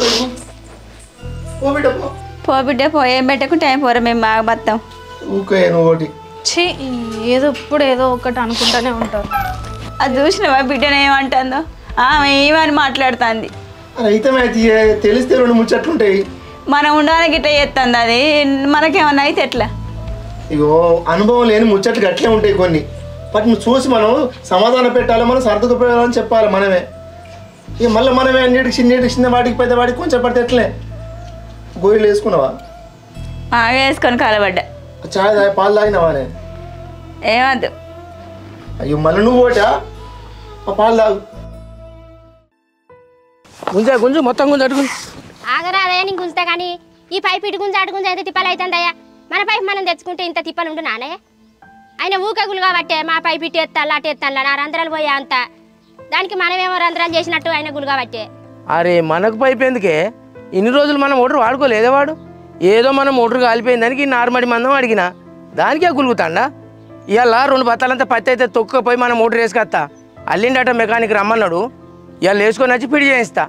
Speaker 1: పో బిడ్డ పో.
Speaker 3: పో బిడ్డ పో, ఏం పెట్టకు టైం పోరా, మేము బాగా బతాం.
Speaker 1: ఊకే నువ్వు ఒకటి
Speaker 4: ఏదో ఇప్పుడు ఏదో ఒకటి అనుకుంటానే ఉంటారు.
Speaker 3: అది చూసినావా బిడ్డను ఏమంటుందో? ఆమె ఏమని మాట్లాడుతుంది?
Speaker 1: అయితే తెలిస్తే 2 ముచ్చట్లుంటాయి.
Speaker 3: మనం ఉండడానికి ఇట్లా చేస్తుంది అది మనకేమన్నా అయితే ఎట్లా
Speaker 1: ఇగో అనుభవం లేని ముచ్చట్లు గట్లే ఉంటాయి కొన్ని వాటిని చూసి మనం సమాధానం పెట్టాలి మనం సర్దుకుపోయాలని చెప్పాలి మనమే ఇక మళ్ళీ మనమే అన్నిటికి చిన్న వాటికి పెద్ద వాటికి కొంచెం పడితే ఎట్లే గోరీలు వేసుకున్నావా
Speaker 3: వేసుకొని కాలబడ్డా
Speaker 1: చాయ్ తాగి పాలు తాగినావానే
Speaker 3: ఏమద్దు
Speaker 1: అయ్యో మళ్ళీ నువ్వు ఓటా ఆ పాలు తాగు
Speaker 6: గుంజు మొత్తం గుంజు అడుగు
Speaker 7: ఆగరాదే నీకు గుంజుతా కానీ ఈ పైపు ఇటు గుంజు అటు గుంజు అయితే తిప్పలు అవుతుందయ్యా మన పైపు మనం తెచ్చుకుంటే ఇంత తిప్పలు ఉండు నానే ఆయన ఊకగులు కాబట్టే మా పైపు ఇటు ఎత్తాలి అటు ఎత్తాలా నా రంధ్రాలు పోయా అంత దానికి మనమేమో రంధ్రాలు చేసినట్టు ఆయన గులు కాబట్టే
Speaker 6: అరే మనకు పైపు ఎందుకే ఇన్ని రోజులు మనం మోటార్ వాడుకోలేదే వాడు ఏదో మనం మోటార్ కాలిపోయింది దానికి నార్మడి మందం అడిగినా దానికే గులుగుతాండా ఇవాళ 2 బత్తాలంతా పత్తి అయితే తొక్కుపోయి మనం మోటార్ వేసుకొస్తా అల్లిండట మెకానిక్ రమ్మన్నాడు ఇవాళ వేసుకొని వచ్చి పిడి చేయిస్తా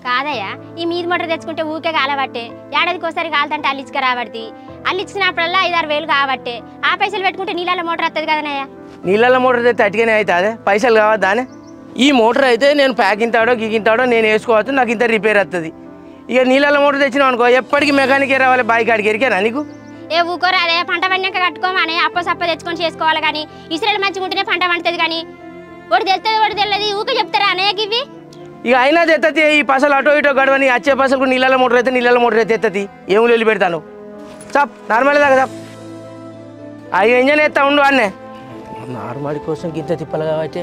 Speaker 7: కాదయ్యా ఈ మీది మోటార్ తెచ్చుకుంటే ఊకే కాలబట్టే ఏడాదికి ఒకసారి కాలుతంటే అల్లిచ్చుక రాబట్టి అల్లిచ్చినప్పుడల్లా 5-6 వేలు కాబట్టే ఆ పైసలు పెట్టుకుంటే నీళ్ళ మోటార్ వస్తుంది కదనయ్యా
Speaker 6: నీళ్ళ మోటార్ అయితే అటుగానే అవుతుంది పైసలు కావద్దానే ఈ మోటార్ అయితే నేను ప్యాకింతాడో గిగింతాడో నేను వేసుకోవచ్చు నాకు ఇంత రిపేర్ వస్తుంది ఇక నీళ్ళ మోటార్ తెచ్చినావు అనుకో ఎప్పటికీ మెకానికే రావాలి బాయికి అడిగి ఎరికేనా నీకు
Speaker 7: ఏ ఊకోరా అదే పంట పండాక కట్టుకోమని అప్ప సప్ప తెచ్చుకొని చేసుకోవాలి కానీ ఇసురాలు మంచిగా ఉంటేనే పంట పండుతుంది కానీ ఒకటి తెలుస్తుంది ఒకటి తెలియదు ఊకే చెప్తారా అనేక ఇవి
Speaker 6: ఇక అయినా తెత్తది ఈ పసలు అటో ఇటో గడవని వచ్చే పసలకు నీళ్ళ మోటార్ అయితే ఎత్తది ఏమి వెళ్ళి పెడతాను చప్ నార్మల్ దాకా చప్ అవి ఎంజాయ్ ఎత్తా ఉండు అన్నే నార్మల్ కోసం గింత తిప్పలు కాబట్టి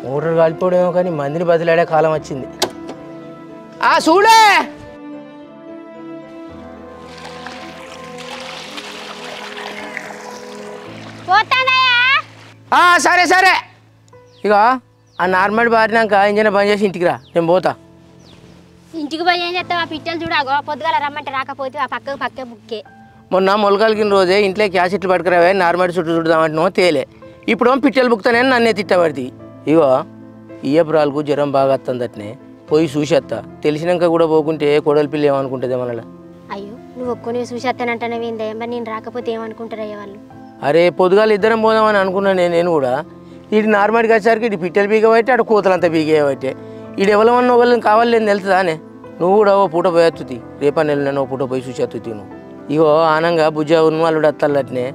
Speaker 6: మోటార్ కాలిపోవడమేమో కానీ మందిని బదిలాడే కాలం వచ్చింది చూడే సరే సరే ఇక ఆ నార్మల్ బారినాక ఇంజన్ బంద్ చేసి ఇంటికి రా నేను పోతా
Speaker 7: ఇంటికి పోయి ఏం చేస్తావు ఆ పిట్టలు చూడాగో పొద్దుగాల రమ్మంటే రాకపోతే ఆ పక్క బుక్కే
Speaker 6: మొన్న మొలకలిగిన రోజే ఇంట్లో క్యాసెట్లు పట్టుకురావే నార్మల్ చుట్టూ చూడదామంటున్నావు తేలే ఇప్పుడు పిట్టలు బుక్తానని నన్నే తిట్టబడి ఇగో ఇయ్యపురాలకు జ్వరం బాగా వస్తుందటనే పోయి చూసేస్తా తెలిసినాక కూడా పోకుంటే కోడలి పిల్ల ఏమనుకుంటుంది మనలా
Speaker 7: అయ్యో నువ్వు ఒక్కొని చూసేస్తానంటానవేందే మరి నేను రాకపోతే ఏమనుకుంటారయ్యా వాళ్ళు
Speaker 6: అరే పొద్దుగాలు ఇద్దరం పోదామని అనుకున్నాను నేను కూడా ఇటు నార్మల్గా వచ్చేసరికి ఇటు పిట్టలు బీగబట్టి అటు కూతలంతా బీగేయబట్టే ఇటు ఎవరమన్నా వాళ్ళని కావాలని తెలుతుందానే నువ్వు కూడా ఓ పూట పోయొత్తుతి రేపని వెళ్ళినా ఓ పూట పోయి చూసేత్తుతి నువ్వు ఇగో ఆనంగా బుజ్జా ఉన్మాలుడు అత్తల్లట్నే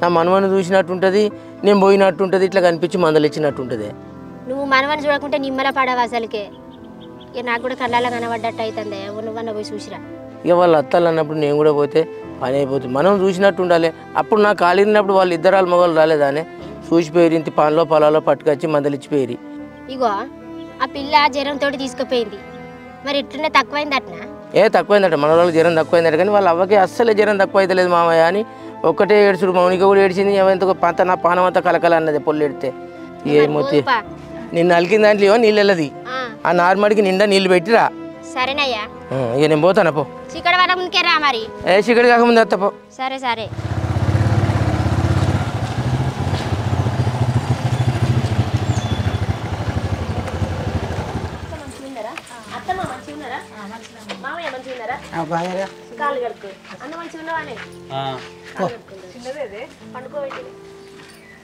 Speaker 6: నా మనవని చూసినట్టుంటుంది నేను పోయినట్టుంటుంది ఇట్లా కనిపించి మందలు ఇచ్చినట్టుంటుంది
Speaker 7: నువ్వు మనవని చూడకుంటే నిమ్మల పడవు అసలుకే ఇక నాకు కూడా కళ్ళలో కనబడ్డట్టు అవుతుంది నువ్వన్న పోయి చూసిరా
Speaker 6: ఇక వాళ్ళు అత్తాలు అన్నప్పుడు నేను కూడా పోతే పని అయిపోతుంది మనం చూసినట్టు ఉండాలి అప్పుడు నాకు కాలినప్పుడు వాళ్ళు ఇద్దరాలు మొగలు రాలేదానే చూసిపోయి ఇంటి పనిలో పొలాల్లో పట్టుకొచ్చి మందలిచ్చిపోయి
Speaker 7: ఇగో ఆ పిల్ల జ్వరంతో తీసుకుపోయింది మరి ఎట్లుండే తక్కువైంది అట్నా
Speaker 6: తక్కువైందట మన వాళ్ళకి జ్వరం తక్కువైందట కానీ వాళ్ళ అవ్వకి అస్సలే జ్వరం తక్కువ అయితే లేదు మామయ్య అని ఒక్కటే ఏడ్చుడు మౌనిక కూడా ఏడ్చింది ఏమైందో పంత నా పానం అంతా కలకల అన్నది పొల్లు ఎడితే ఏమవుతుంది నిన్ను అలికిన దాంట్లో నీళ్ళు వెళ్ళది ఆ నార్మల్కి నిండా నీళ్ళు పెట్టిరా
Speaker 7: సరేనయ్యా
Speaker 6: ఇక నేను పోతాను పో
Speaker 7: చిక్కడ వర ముందుకే రా మరి
Speaker 6: చిక్కడి కాకముందు వస్తా పో
Speaker 7: సరే సరే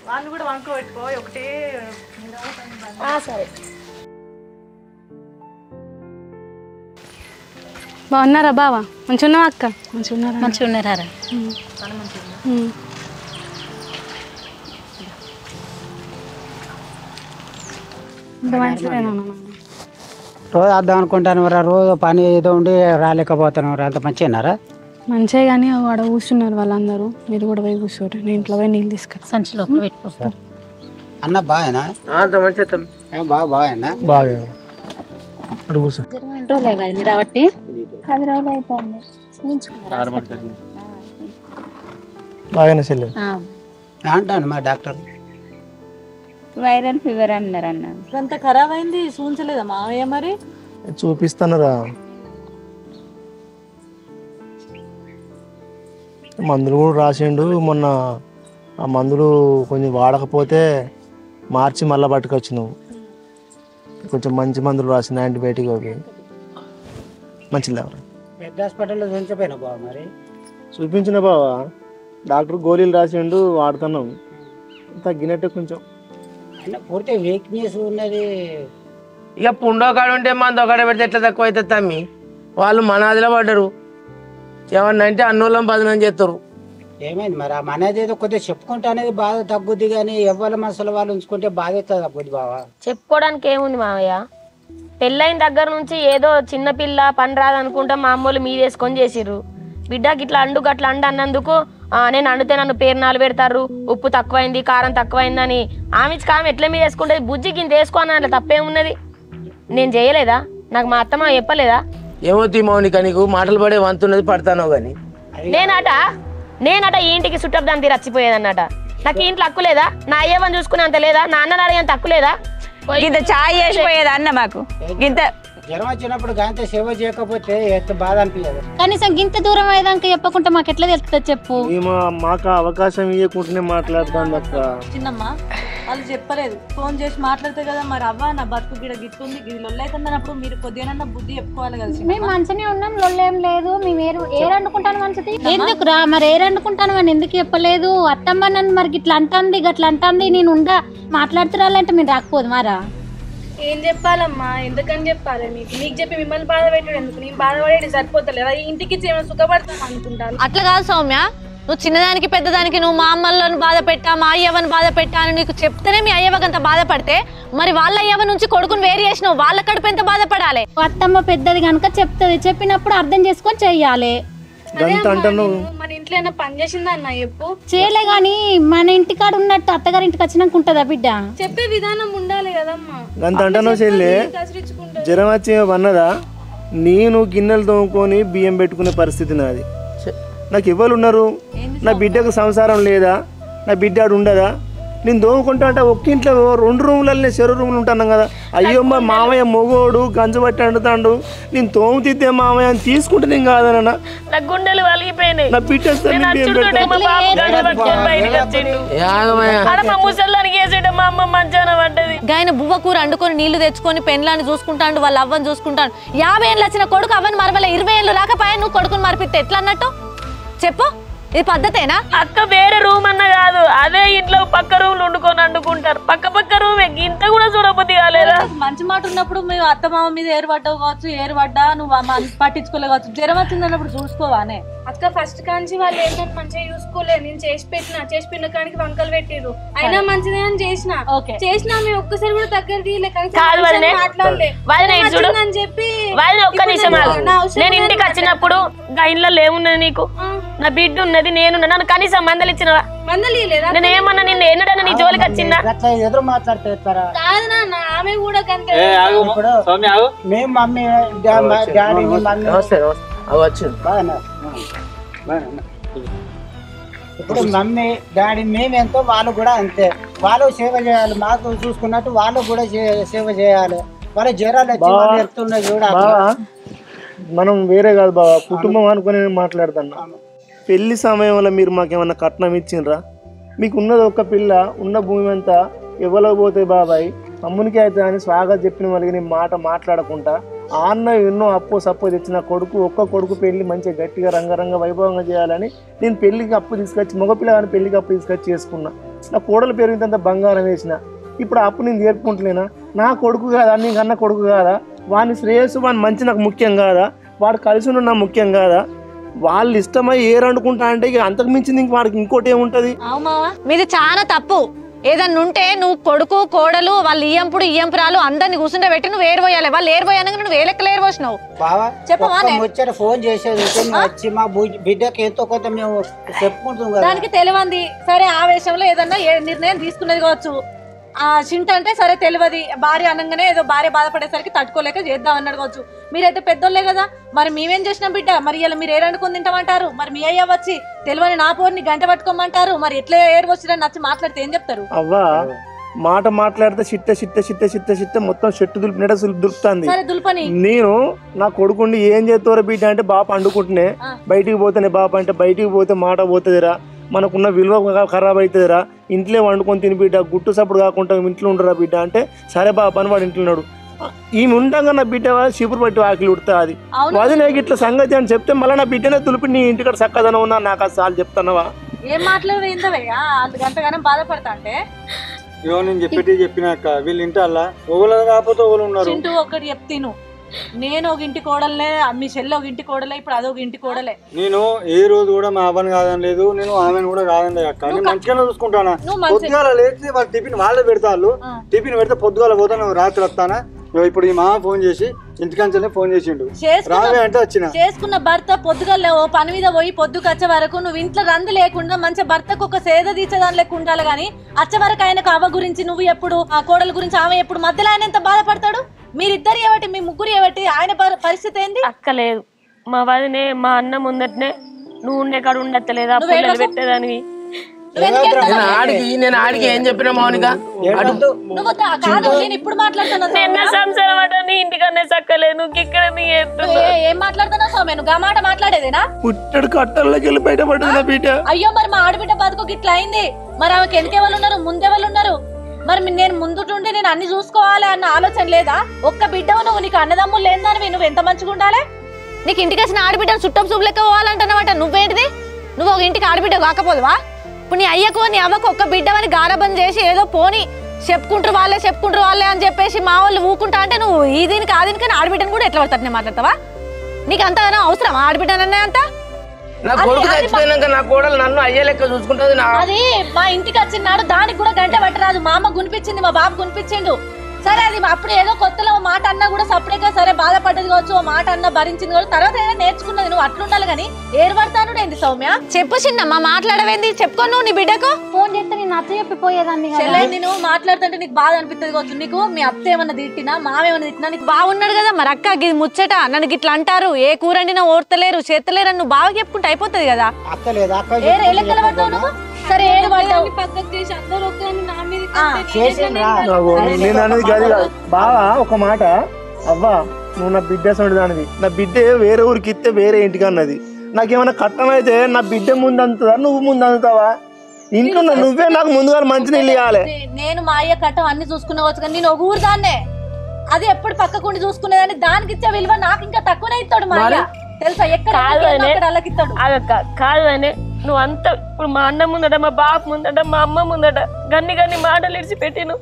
Speaker 4: వాళ్ళు కూడా వండుకోబెట్టుకో ఒకటే
Speaker 7: సరే
Speaker 4: బాగున్నారా బావా మంచిగా ఉన్నావా అక్క మంచిగా ఉన్నారా
Speaker 8: రోజు వద్దాం అనుకుంటాను రోజు పని ఏదో ఉండి రాలేకపోతాను అంత మంచిగారా
Speaker 4: మంచిగా కానీ ఆడ కూర్చున్నారు వాళ్ళందరూ మీరు కూడా పోయి కూర్చోరు నేను ఇంట్లో పోయి నీళ్ళు తీసుకురా సంచిలో పెట్టుకోస్తారు
Speaker 8: అన్న బాగానా బాగా
Speaker 1: బాగా
Speaker 4: కాబట్టి
Speaker 7: 10 రోజులు అయిపోయింది
Speaker 1: బాగానే చెల్లి
Speaker 8: అంటాను మా డాక్టర్
Speaker 3: వైరల్ ఫీవర్ అన్నారు అన్న
Speaker 4: అంత ఖరాబ్ అయింది చూపించలేదా మావయ్య మరి
Speaker 1: చూపిస్తానురా మందులు కూడా రాసిండు మొన్న ఆ మందులు కొంచెం వాడకపోతే మార్చి మళ్ళీ పట్టుకొచ్చినావు కొంచెం మంచి మందులు రాసింది యాంటీబయాటిక్ అవి మంచిది లేవరా
Speaker 8: పెద్ద హాస్పిటల్లో చూపించపోయినా బావ మరి
Speaker 1: చూపించిన బావా డాక్టర్ గోళీలు రాసిండు వాడుతున్నాం తగ్గినట్టే కొంచెం
Speaker 8: పూర్తి వీక్నెస్ ఉన్నది
Speaker 6: ఇక పుండో కాడ ఉంటే మంది ఒకడ పెడితే ఎట్లా తక్కువ అవుతుంది తమ్మి వాళ్ళు మనాదిలో పడ్డారు. ఏమన్నా అంటే అన్నోళ్ళం బదనం చేస్తారు.
Speaker 8: ఏమైంది మరి ఆ మనది ఏదో కొద్దిగా చెప్పుకుంటే అనేది బాధ తగ్గుద్ది, కానీ ఎవరి మనసులో వాళ్ళు ఉంచుకుంటే బాధ అవుతుంది తగ్గుద్ది బావా.
Speaker 2: చెప్పుకోవడానికి ఏముంది మావయ్య, పెళ్ళైన దగ్గర నుంచి ఏదో చిన్నపిల్ల పని రాదనుకుంటా మా అమ్మోళ్ళు మీదేసుకొని చేసిర్రు. బిడ్డకి ఇట్లా అండు గట్లా అన్నందుకు నేను అండితే నన్ను పేరునాలు పెడతారు, ఉప్పు తక్కువైంది కారం తక్కువైందని ఆమెకి ఆమె ఎట్లా మీద వేసుకుంటే బుజ్జికి ఇంత వేసుకోని అట్లా తప్పేమున్నది? నేను చేయలేదా? నాకు మా అత్తమ్మ చెప్పలేదా?
Speaker 6: ఏమో మౌనిక నీకు మాటలు పడే వంతున్నది పడతానో కానీ
Speaker 2: నేనట ఈ ఇంటికి చుట్టబ్దాన్ని తీరు రచ్చిపోయేదన్నట. నాకు ఇంట్లో హక్కు లేదా? నా అయ్యవని చూసుకునే అంత లేదా? నా అన్న అడిగేంత హక్కు లేదా?
Speaker 3: ఇంత చాయ్ చేసిపోయేది అన్న మాకు. ఇంత
Speaker 8: జ్వరం వచ్చినప్పుడు గాంత సేవ చేయకపోతే ఎంత బాధ అనిపించదు.
Speaker 9: కనీసం గింత దూరం అయ్యాక చెప్పకుండా మాకు ఎట్లా తెలుస్తుంది చెప్పు.
Speaker 1: మాకు అవకాశం ఇవ్వకుండానే మాట్లాడుతాను అక్క.
Speaker 4: చిన్నమ్మా వాళ్ళు చెప్పలేదు, ఫోన్ చేసి మాట్లాడితే కదా మరి అవ్వ నా బతుకు గిడ గిట్టుంది గిది లొల్లైతుందన్నప్పుడు మీరు కొద్దిగా బుద్ధి చెప్పుకోవాలి కదా.
Speaker 9: మేము మంచిగానే ఉన్నాం, లొల్లేం లేదు. మేము ఏరండుకుంటాను మంచిది ఎందుకురా మరి ఏరండుకుంటాను అని ఎందుకు చెప్పలేదు? అత్తమ్మ నన్ను మరి ఇట్లా అంటుంది గట్లా అంటుంది, నేను ఉండా మాట్లాడుతురాలంటే మీరు రాకపోదు మారా.
Speaker 4: ఏం చెప్పాలమ్మా, ఎందుకని చెప్పాలి? మీకు చెప్పి మిమ్మల్ని బాధ పెట్టాడు ఎందుకు? నేను బాధపడేది సరిపోతలేదు, ఇంటికి ఏమైనా సుఖపడతాను అనుకుంటాను.
Speaker 10: అట్లా కాదు సౌమ్య, నువ్వు చిన్నదానికి పెద్దదానికి నువ్వు మా అమ్మలను బాధ పెట్టా మా అయ్యవని బాధ పెట్టా అని నీకు చెప్తేనే మీ అయ్యవకంత బాధపడితే మరి వాళ్ళ అయ్యవ నుంచి కొడుకుని వేరు చేసినావు, వాళ్ళ కడుపు ఎంత బాధపడాలి?
Speaker 9: అత్తమ్మ పెద్దది కనుక చెప్తుంది, చెప్పినప్పుడు అర్థం చేసుకొని చెయ్యాలి.
Speaker 4: మన ఇంట్లో ఏమైనా పని చేసిందా అన్న చెప్పు.
Speaker 9: చేయలే గాని మన ఇంటికాడ ఉన్నట్టు అత్తగారి ఇంటికి వచ్చినాక ఉంటుందా బిడ్డ?
Speaker 4: చెప్పే విధానం ఉండాలి కదమ్మా.
Speaker 1: గంత అంటాను చెల్లె, జ్వరం వచ్చి అన్నదా నేను గిన్నెలు తోముకొని బియ్యం పెట్టుకునే పరిస్థితి నాది. నాకు ఎవరు ఉన్నారు? నా బిడ్డకు సంసారం లేదా? నా బిడ్డ ఆడు ఉండదా? నేను దోముకుంటా అంటే ఒక్క ఇంట్లో 2 రూములలో చెరు రూములు ఉంటున్నాం కదా. అయ్యో మా మామయ్య మొగోడు గంజు బట్టి అండుతాడు, నేను తోము తిద్దే మామయ్య అని తీసుకుంటే నేను కాదన్నా
Speaker 2: నా గుండెలు వలిగిపోయినాయి.
Speaker 1: నా పిట్టేస్తే
Speaker 10: గాయన బువ్వ కూర అండుకొని నీళ్లు తెచ్చుకొని పెన్లాన్ని చూసుకుంటాడు, వాళ్ళ అవ్వని చూసుకుంటాడు. 50 ఏళ్ళు వచ్చిన కొడుకు అవ్వని మరవలే, 20 ఏళ్ళు రాకపోయా నువ్వు కొడుకుని మరిపిస్తే ఎట్లా అన్నట్టు చెప్పు? ఇది పద్ధతేనా?
Speaker 2: అక్క వేరే రూమ్ అన్న కాదు, అదే ఇంట్లో పక్క రూమ్ వండుకొని అండుకుంటారు. పక్క రూమ్ ఇంత కూడా చూడబుద్ధి కాలేదా?
Speaker 4: మంచి మాట ఉన్నప్పుడు మేము అత్త మామ మీద ఏరుపడ్డావు కావచ్చు, ఏరుపడ్డా నువ్వు పట్టించుకోలే కావచ్చు. జ్వరం వచ్చింది అన్నప్పుడు చూసుకోవానే అక్క. ఫస్ట్ కాంచి వాళ్ళు ఏంటంటే మంచిగా చూసుకోలేదు. నేను చేసి పెట్టిన కానికి వంకలు పెట్టిరు, అయినా మంచిదే అని చేసినా మేము ఒక్కసారి కూడా దగ్గర మాట్లాడలేదు చెప్పి.
Speaker 2: ఒక్క నిమిషం నేను ఇంటికి వచ్చినప్పుడు ఇంట్లో లేవున్నది నీకు, నా బిడ్డ ఉన్నది, నేను నన్ను కనీసం మందలు ఇచ్చినవా? నేను ఏమన్నా నిన్ను ఎన్నడన్నా నీ జోలికి వచ్చిందా?
Speaker 8: ఎదురు మాట్లాడతారా?
Speaker 4: కాదు నాన్న, ఆమె కూడా
Speaker 8: మేము మమ్మీ డాడీ ఇప్పుడు మమ్మీ డాడీ మేమెంతో వాళ్ళు కూడా అంతే. వాళ్ళు సేవ చేయాలి, మాకు చూసుకున్నట్టు వాళ్ళు కూడా సేవ చేయాలి. వాళ్ళ జ్వరాలు వచ్చి ఎత్తున్నాయి కూడా.
Speaker 1: మనం వేరే కాదు బాబా, కుటుంబం అనుకుని మాట్లాడుతున్నా. పెళ్లి సమయంలో మీరు మాకేమన్నా కట్నం ఇచ్చిండ్రా? మీకు ఉన్నది ఒక్క పిల్ల, ఉన్న భూమి అంతా ఎవరికి పోతే బాబాయ్ అమ్మునికి అయితే అని స్వాగతం చెప్పిన వాళ్ళకి నేను మాట మాట్లాడకుండా ఆ అన్న ఎన్నో అప్పు సప్పు తెచ్చిన కొడుకు, ఒక్క కొడుకు పెళ్లి మంచిగా గట్టిగా రంగరంగ వైభవంగా చేయాలని నేను పెళ్లికి అప్పు తీసుకొచ్చి, మగపిల్లగాని పెళ్లికి అప్పు తీసుకొచ్చి చేసుకున్నా. నా కోడలు పెరిగినంత బంగారం వేసిన. ఇప్పుడు అప్పు నేను తీర్పుకుంటలేనా? నా కొడుకు కాదా, నీకు అన్న కొడుకు కాదా? వాని శ్రేయస్సు వాని మంచి నాకు ముఖ్యం కాదా? వాడు కలిసి ఉన్న నాకు ముఖ్యం కాదా? వాళ్ళు ఇష్టమై ఏరనుకుంటా అంటే ఇక అంతకు మించింది ఇంక వాడికి ఇంకోటి ఏముంటది?
Speaker 10: మీది చాలా తప్పు. ఏదన్నా ఉంటే నువ్వు కొడుకు కోడలు వాళ్ళు ఇయ్యంపురాలు అందరిని కూర్చుంటే పెట్టి నువ్వు ఏరిపోయాలి. వాళ్ళు ఏరిపోయాక నువ్వు ఏ లెక్కలు ఏరిపోసినావు చెప్పవా?
Speaker 8: వచ్చారు ఫోన్ చేసేది వచ్చి మా బిడ్డకి ఎంతో కొంత మేము చెప్పుకుంటాం కదా.
Speaker 4: దానికి తెలియంది సరే ఆవేశంలో ఏదన్నా నిర్ణయం తీసుకునేది కావచ్చు. ఆ చింట అంటే సరే తెలియదు, భార్య అనగానే ఏదో భార్య బాధపడేసరికి తట్టుకోలేక చేద్దాం అన్నాడు కావచ్చు. మీరైతే పెద్దోళ్ళే కదా, మరి మేమేం చేసినాం బిడ్డ? మరి ఇలా మీరు ఏరనుకుని తింటామంటారు, మరి మీ అయ్య వచ్చి తెలియని నా పోరుని గంట పట్టుకోమంటారు. మరి ఎట్లా ఏరు వచ్చినా నచ్చి మాట్లాడితే ఏం చెప్తారు?
Speaker 1: అవ్వా మాట మాట్లాడితే చిట్ట మొత్తం చెట్టు దులిపినట్టు దులుపుతుంది. నేను నా కొడుకుండి ఏం చేస్తారో బిడ్డ అంటే బాప అండుకుంటునే, బయటికి పోతేనే బాప అంటే బయటికి పోతే మాట పోతుందిరా, మనకున్న విలువ ఖరాబ్ అవుతుందిరా, ఇంట్లో వండుకొని తిని బిడ్డ, గుట్టు సప్పుడు కాకుండా ఇంట్లో ఉండరా బిడ్డ అంటే సరే బాప అని వాడు ఇంట్లో ఉన్నాడు. ఈమె ఉండగా నా బిడ్డ చీపురు పట్టి ఆకలి ఉడుతా అది అది నాకు ఇట్లా సంగతి అని చెప్తే మళ్ళీ నా బిడ్డనే తులిపి నీ ఇంటికాడ చక్కదనం ఉన్నా నాకు అది చాలు చెప్తున్నావా?
Speaker 4: ఏం మాట్లాడదు ఏందవయ్యా గంటగానే బాధపడతా అంటే
Speaker 5: నేను చెప్పినాక వీళ్ళు ఇంటల్లా ఒకళ్ళు కాకపోతే ఒకళ్ళు ఉన్నారు.
Speaker 4: ఒకటి చెప్తాను
Speaker 10: నేను ఒక ఇంటి కోడలే, మీ చెల్లి ఒక ఇంటి కోడలే, ఇప్పుడు అదొక ఇంటి కోడలే.
Speaker 5: నేను ఏ రోజు కూడా మా అవ్వని కాదని లేదు, నేను ఆమెను కూడా కాదండి అక్క. నేను మంచిగానే చూసుకుంటానా. పొద్దుగాల లేచి వాళ్ళు టిఫిన్ వాళ్ళే పెడతారు. టిఫిన్ పెడితే పొద్దుగాల పోతాను, రాత్రి వస్తానా. ఇప్పుడు ఈ మామ ఫోన్ చేసి ఇంటికాంచలే ఫోన్ చేసిండు, రావే అంటే వచ్చిన.
Speaker 10: చేసుకున్న భర్త పొద్దుగల పని మీద పోయి పొద్దుకు వచ్చే వరకు నువ్వు ఇంట్లో రంది లేకుండా మంచి భర్తకు ఒక సేద తీర్చేదాని లెక్క ఉండాలి. కానీ వచ్చే వరకు ఆయనకు అవ్వ గురించి నువ్వు ఎప్పుడు, ఆ కోడల గురించి ఆమె ఎప్పుడు, మధ్యలో ఆయన ఎంత బాధపడతాడు. మీరిద్దరు ఏవటి, మీ ముగ్గురు ఏవటి, ఆయన పరిస్థితి ఏంది?
Speaker 2: అక్కలేదు మా వదినే మా అన్న ముందటనే నువ్వు ఉండే కాడ ఉండలేదా పెట్టేదానివి.
Speaker 6: నేను ఆడికి ఏం చెప్పినా మౌనిక
Speaker 10: ఇప్పుడు మాట్లాడుతున్నా
Speaker 2: సంసారం అంటే ఇంటికన్నా చక్కలేదు, నువ్వు ఇక్కడ
Speaker 10: ఏం మాట్లాడుతున్నావు సౌమ్య? నువ్వు మాట మాట్లాడేదేనా?
Speaker 1: పుట్టడు కట్టల్లోకి వెళ్ళి బయటపడ్డా బిడ్డ.
Speaker 10: అయ్యో మరి మా ఆడబిడ్డ బతుకు ఇట్లా అయింది. మరి ఆమెకి వెనకెవరు ఉన్నారు, ముందెవరు ఉన్నారు? మరి నేను ముందుండి నేను అన్ని చూసుకోవాలి అన్న ఆలోచన లేదా? ఒక్క బిడ్డవు నువ్వు, నీకు అన్నదమ్ములు లేదని నువ్వు ఎంత మంచిగా ఉండాలి? నీకు ఇంటికి వచ్చిన ఆడబిడ్డను చుట్టం చూపు లెక్క పోవాలంటున్నావట. నువ్వేంటిది? నువ్వు ఒక ఇంటికి ఆడబిడ్డ కాకపోదువా? ఇప్పుడు నీ అయ్యకు నీ అవ్వకు ఒక్క బిడ్డవని గారబం చేసి ఏదో పోని చెప్పుకుంటారు వాళ్ళే అని చెప్పేసి మా వాళ్ళు ఊకుంటా అంటే నువ్వు ఈ దీనికి ఆ దీనికి ఆడబిడ్డను కూడా ఎట్లా పడతారు? నేను మాట్లాడతావా? నీకు అంతగానో అవసరం ఆడబిడ్డనన్నా అంత?
Speaker 6: నా కొడుకు చచ్చిపోయినాక నా కోడలు నన్ను అయ్యే లెక్క చూసుకుంటుంది.
Speaker 10: అది మా ఇంటికి వచ్చినాడు, దానికి కూడా గంట పట్టరాదు. మా అమ్మ గునిపించింది, మా బాబు గునిపించిండు. సరే అది అప్పుడు ఏదో కొత్తలో మాట అన్నా కూడా సపరేట్గా సరే బాధపడ్డది కావచ్చు, ఓ మాట అన్న భరించింది కావచ్చు, తర్వాత ఏదో నేర్చుకున్నది. నువ్వు అట్లుండాలి కానీ ఏర్పడతాను ఏంది సౌమ్య? చెప్పు చిన్నమ్మా, మాట్లాడవేంది? చెప్పుకో నువ్వు నీ బిడ్డకు.
Speaker 9: ఫోన్ చేస్తే నేను అత్త చెప్పిపోయేదాన్ని.
Speaker 10: నేను మాట్లాడుతుంటే నీకు బాధ అనిపిస్తుంది కావచ్చు. నీకు మీ అత్త ఏమన్నా తిట్టినా, మామేమన్నా తిట్టినా నీకు బాగున్నాడు కదా. మరి అక్క ఇది ముచ్చట నన్ను ఇట్లా అంటారు, ఏ కూరండినా ఓర్తలేరు చేతలేరు అని నువ్వు బాగా చెప్పుకుంటే అయిపోతుంది కదా. సరే ఏడు పడ్డావు
Speaker 4: పక్కకు చేసి అందరూ ఒక నా మీద
Speaker 1: నేను అనేది కాదు బావా. ఒక మాట అవ్వా, నువ్వు నా బిడ్డ దానివి. నా బిడ్డ వేరే ఊరికి ఇస్తే వేరే ఇంటికి అన్నది. నాకేమైనా కట్టమైతే నా బిడ్డ ముందు అందుతుందా, నువ్వు ముందు అందుతావా? ఇంట్లో నువ్వే నాకు ముందుగా మంచి నీళ్ళు ఇవ్వాలి.
Speaker 10: నేను మా అయ్య కట్టం అన్ని చూసుకునేవచ్చు కానీ నేను ఒక ఊరు దాన్నే. అది ఎప్పుడు పక్కకుండి చూసుకునేదాన్ని. దానికి ఇచ్చే విలువ నాకు ఇంకా తక్కువనే ఇస్తాడు మా అయ్య, తెలుసా? ఎక్కడ అలాగిస్తాడు.
Speaker 2: కాదు అనే నువ్వు అంత ఇప్పుడు మా అన్న ముందట, మా బాబు ముందట, మా అమ్మ ముందట గన్ని మాటలు ఇడిచిపెట్టిను.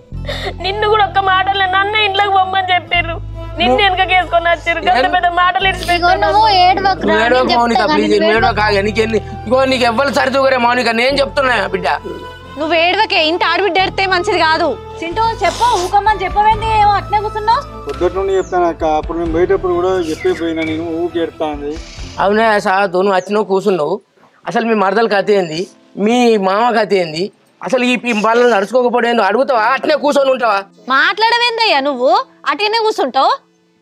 Speaker 2: నిన్ను కూడా ఒక్క మాటలు నన్ను ఇంట్లోకి పొమ్మని చెప్పారు. నిన్ను వెనక వేసుకొని వచ్చారు. గంట పెద్ద మాటలు
Speaker 6: నీకు ఎవ్వరు సరితూగరే మౌనిక, నేను చెప్తున్నా బిడ్డ.
Speaker 10: నువ్వు ఏడవకే, ఇంటి ఆడబిడ్డ ఏడితే మంచిది కాదు. చింటూ చెప్పు, ఊకమ్మని చెప్పవేంది? ఏమో అట్నే కూర్చున్నావు.
Speaker 5: పొద్దుట నుండి చెప్తాను అక్క, అప్పుడు నేను బయటప్పుడు కూడా చెప్పిపోయినా, నేను ఊకి ఎడతాను.
Speaker 6: అవునే సాతో నువ్వు వచ్చినావు కూర్చున్నావు. అసలు మీ మరదల కథ ఏంది, మీ మామ కథ ఏంది, అసలు ఈ వాళ్ళని నడుచుకోకపోతే అడుగుతావా? అట్నే కూర్చొని ఉంటావా?
Speaker 10: మాట్లాడవేందయ్యా నువ్వు? అట్నే కూర్చుంటావు,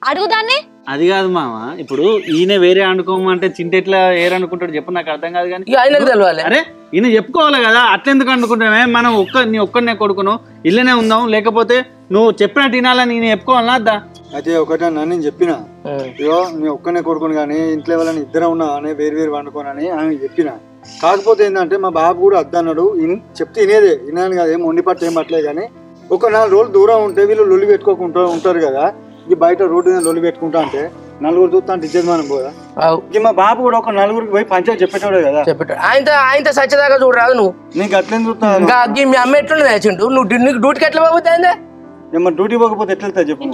Speaker 10: అడుగుదాన్ని.
Speaker 11: అది కాదు మామ, ఇప్పుడు ఈయన వేరే అనుకోమంటే చింత ఎట్లా ఏరు అనుకుంటాడు చెప్పు, నాకు అర్థం కాదు. కానీ
Speaker 6: ఆయనకు తెలియాలి.
Speaker 11: అరే ఈయన చెప్పుకోవాలి కదా, అట్లెందుకు అనుకుంటామే? మనం నీ ఒక్కడనే కొడుకును ఇల్లనే ఉందాం, లేకపోతే నువ్వు చెప్పినట్టు వినాలని నేను చెప్పుకోవాలన్నా అద్దా?
Speaker 5: అయితే ఒకటన్నా నేను చెప్పిన, ఇగో నీ ఒక్కనే కొడుకుని కానీ ఇంట్లో వాళ్ళని ఇద్దరు ఉన్నా అని వేరు వండుకోనని ఆమె చెప్పిన. కాకపోతే ఏంటంటే మా బాబు కూడా అద్దన్నాడు, చెప్తే వినేదే, వినాను కదా, ఏం వండి పట్టు ఏం పట్టలేదు. కానీ ఒక 4 రోజులు దూరం ఉంటే వీళ్ళు లొల్లి పెట్టుకోకుండా ఉంటారు కదా. ఈ బయట రోడ్డు మీద లొల్లి పెట్టుకుంటా అంటే నలుగురు చూస్తా అంటే ఇచ్చేది మనం పోదా. మా బాబు కూడా ఒక నలుగురికి పోయి పంచాయతీ చెప్పేటోడే కదా.
Speaker 6: ఆయన సత్యదాకా చూడరాదు నువ్వు.
Speaker 5: నీకు అట్లేం చూస్తా
Speaker 6: మీ అమ్మ ఎట్లుండే చింటూ, నీకు డ్యూటీకి ఎట్లా పోతుంది?
Speaker 5: ఏమన్నా డ్యూటీ పోకపోతే ఎట్లా వెళ్తా చెప్పు.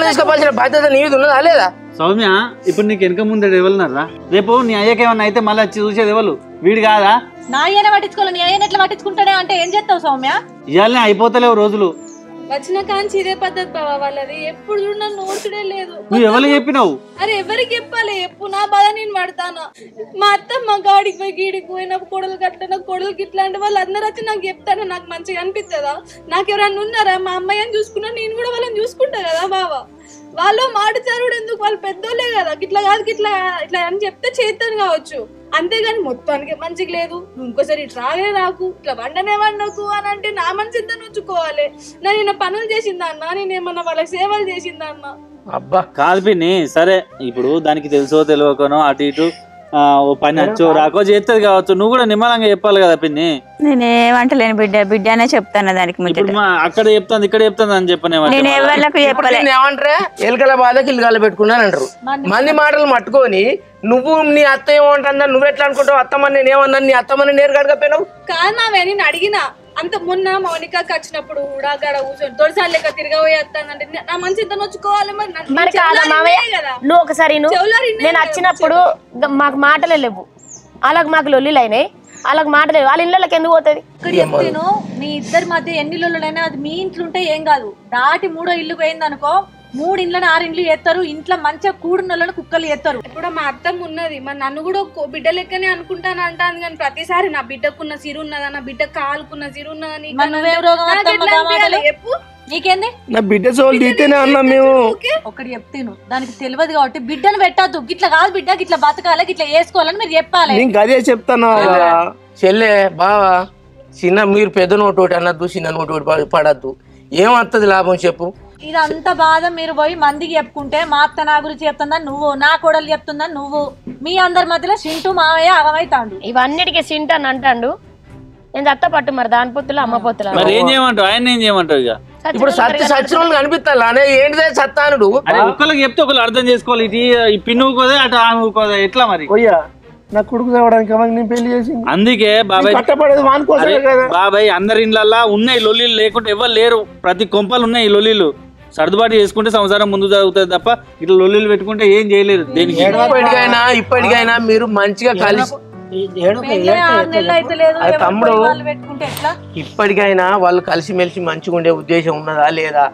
Speaker 6: తీసుకోవాల్సిన బాధ్యత నీది ఉన్నదా లేదా?
Speaker 11: సౌమ్య, ఇప్పుడు నీకు వెనక ముందు ఎవరున్నారా? రేపు నీ అయ్యకి ఏమన్నా అయితే మళ్ళీ వచ్చి చూసేది ఎవరు? వీడు కాదా?
Speaker 10: నా అయ్యనే పట్టించుకోవాలి, నీ అయ్యని ఎట్లా పట్టించుకుంటాడే అంటే ఏం చేస్తావు సౌమ్య?
Speaker 11: ఇవాళనే అయిపోతలేవు రోజులు.
Speaker 4: వచ్చిన కాంచి ఇదే పద్ధతి బావా వాళ్ళది. ఎప్పుడు చూడు నన్ను ఓర్చుడే లేదు.
Speaker 11: నువ్వు ఎవరికి చెప్పినావు?
Speaker 4: అరే ఎవరికి చెప్పాలి చెప్పు, నా బాధ నేను పడతానా? మా అత్తమ్మ గాడికి పోయి గీడికి పోయి నా కొడలు కట్ట, నా కొడలకి ఇట్లాంటి వాళ్ళు అందరూ వచ్చి నాకు చెప్తాను. నాకు మంచిగా అనిపిస్తుందా? నాకు ఎవరన్నా ఉన్నారా? మా అమ్మాయిని చూసుకున్నా, నేను కూడా వాళ్ళని చూసుకుంటా కదా బావా. వాళ్ళు మాట చరువుడు ఎందుకు? వాళ్ళు పెద్దోళ్ళే కదా. ఇట్లా కాదు ఇట్లా ఇట్లా అని చెప్తే చేస్తాను కావచ్చు, అంతేగాని మొత్తానికి మంచిగా లేదు. ఇంకోసారి ఇట్లా రాగే నాకు, ఇట్లా వండకు అని అంటే నా మనసు ఎంత నొచ్చుకోవాలి? నేను పనులు చేసిందన్నా, నేనేమన్నా వాళ్ళకి సేవలు చేసిందన్నా?
Speaker 11: అబ్బా కాదు పిన్ని, సరే ఇప్పుడు దానికి తెలుసో తెలియకనో అటు ఇటు ఓ పని వచ్చో రాకో చేస్తుంది కావచ్చు, నువ్వు కూడా నిమ్మలంగా చెప్పాలి కదా పిన్ని.
Speaker 3: నేనేమంటలేను బిడ్డ అనే చెప్తాను దానికి.
Speaker 11: అక్కడ చెప్తాను ఇక్కడ చెప్తాను అని
Speaker 6: చెప్పనేమంటారే? ఎలుకల బాధకి ఇల్లుగాలు పెట్టుకున్నాను అంటారు. మంది మాటలు మట్టుకొని నువ్వు నీ అత్త ఏమంటుందా, నువ్వు ఎట్లా అనుకుంటావు? అత్తమ్మని నేనేమన్నా, నీ అత్తమ్మని నేరు గడకపోయినావు
Speaker 4: కాదు మావే, నేను అడిగినా
Speaker 10: అంత మొన్న మౌనికకి వచ్చినప్పుడు కూడా గడ కూర్చొని దొరసారి లెక్క తిరగబోయేస్తానంటే నా మనసు ఇంత నొచ్చుకోవాలి
Speaker 2: మరి కాదా మామయ్య నువ్వు ఒకసారి నేను వచ్చినప్పుడు మాకు మాటలే లేవు అలాగ మాకు లొల్లిలు అయినాయి అలాగ మాటలేదు వాళ్ళ ఇళ్ళకి ఎందుకు పోతుంది
Speaker 10: ఇక్కడ చెప్తాను మీ ఇద్దరి మధ్య ఎన్ని లొల్లులైనా అది మీ ఇంట్లో ఉంటే ఏం కాదు దాటి 3వ ఇల్లు పోయింది అనుకో 3 ఇండ్లను 6 ఇండ్లు చేస్తారు ఇంట్లో మంచిగా కూడున్న కుక్కలు చేస్తారు ఇప్పుడు మా అత్తమ్మ ఉన్నది మరి నన్ను కూడా బిడ్డ లెక్కనే అనుకుంటాను అంటాను కానీ ప్రతిసారి నా బిడ్డకున్న సిరు ఉన్నదా నా బిడ్డ కాలుకున్న సిరు ఉన్నదని నీకేంది
Speaker 6: నా బిడ్డ సోలు తీస్తేనే అన్నాం మేము
Speaker 10: ఒకటి చెప్తాను దానికి తెలియదు కాబట్టి బిడ్డను పెట్టద్దు గిట్లా కాదు బిడ్డ గిట్లా బతకాలి గిట్లా వేసుకోవాలని మీరు చెప్పాలి
Speaker 6: నేను అదే చెప్తాను చెల్లె బావా చిన్న మీరు పెద్ద నోటు ఒకటి అన్నద్దు చిన్న నోటు ఒకటి పడద్దు ఏమవుతుంది లాభం చెప్పు
Speaker 10: ఇదంతా బాధ మీరు పోయి మందికి చెప్పుకుంటే మా అత్త నా గురించి చెప్తుందా నువ్వు నా కోడలు చెప్తుందా నువ్వు మీ అందరి మధ్యలో సింటూ మావయ్య అగమైతాడు
Speaker 2: ఇవన్నిటికీ సింటు అని అంటాడు నేను దత్త పట్టు మరి దాని పొత్తులు అమ్మ పొత్తులు
Speaker 11: మరి ఏం చేయమంటావు ఆయన ఏం చేయమంటావు ఇక
Speaker 6: ఇప్పుడు సత్య కనిపిస్తా ఏంటిదే సత్తానుడు
Speaker 11: ఒక్కరికి చెప్తే ఒకళ్ళు అర్థం చేసుకోవాలి ఇటు ఈ పిన్ను ఊకోదే అటు ఆమె ఊకోదే ఎట్లా మరి
Speaker 1: నా కొడుకు తేవడానికి నేను పెళ్లి చేసింది
Speaker 11: అందుకే బాబాయ్
Speaker 1: కట్టపడేది వానుకోసమే కదా
Speaker 11: బాబాయ్ అందరి ఇండ్లల్లా ఉన్నాయి లొల్లీలు లేకుంటే ఎవరు లేరు ప్రతి కొంపలు ఉన్నాయి లొల్లీలు సర్దుబాటు చేసుకుంటే సంసారం ముందు జరుగుతుంది తప్ప ఇట్లా లొల్లీలు పెట్టుకుంటే ఏం చేయలేరు దేనికి ఇప్పటికైనా మీరు మంచిగా కలిసి తమ్ముడు ఇప్పటికైనా వాళ్ళు కలిసిమెలిసి మంచిగా ఉండే ఉద్దేశం ఉన్నదా లేదా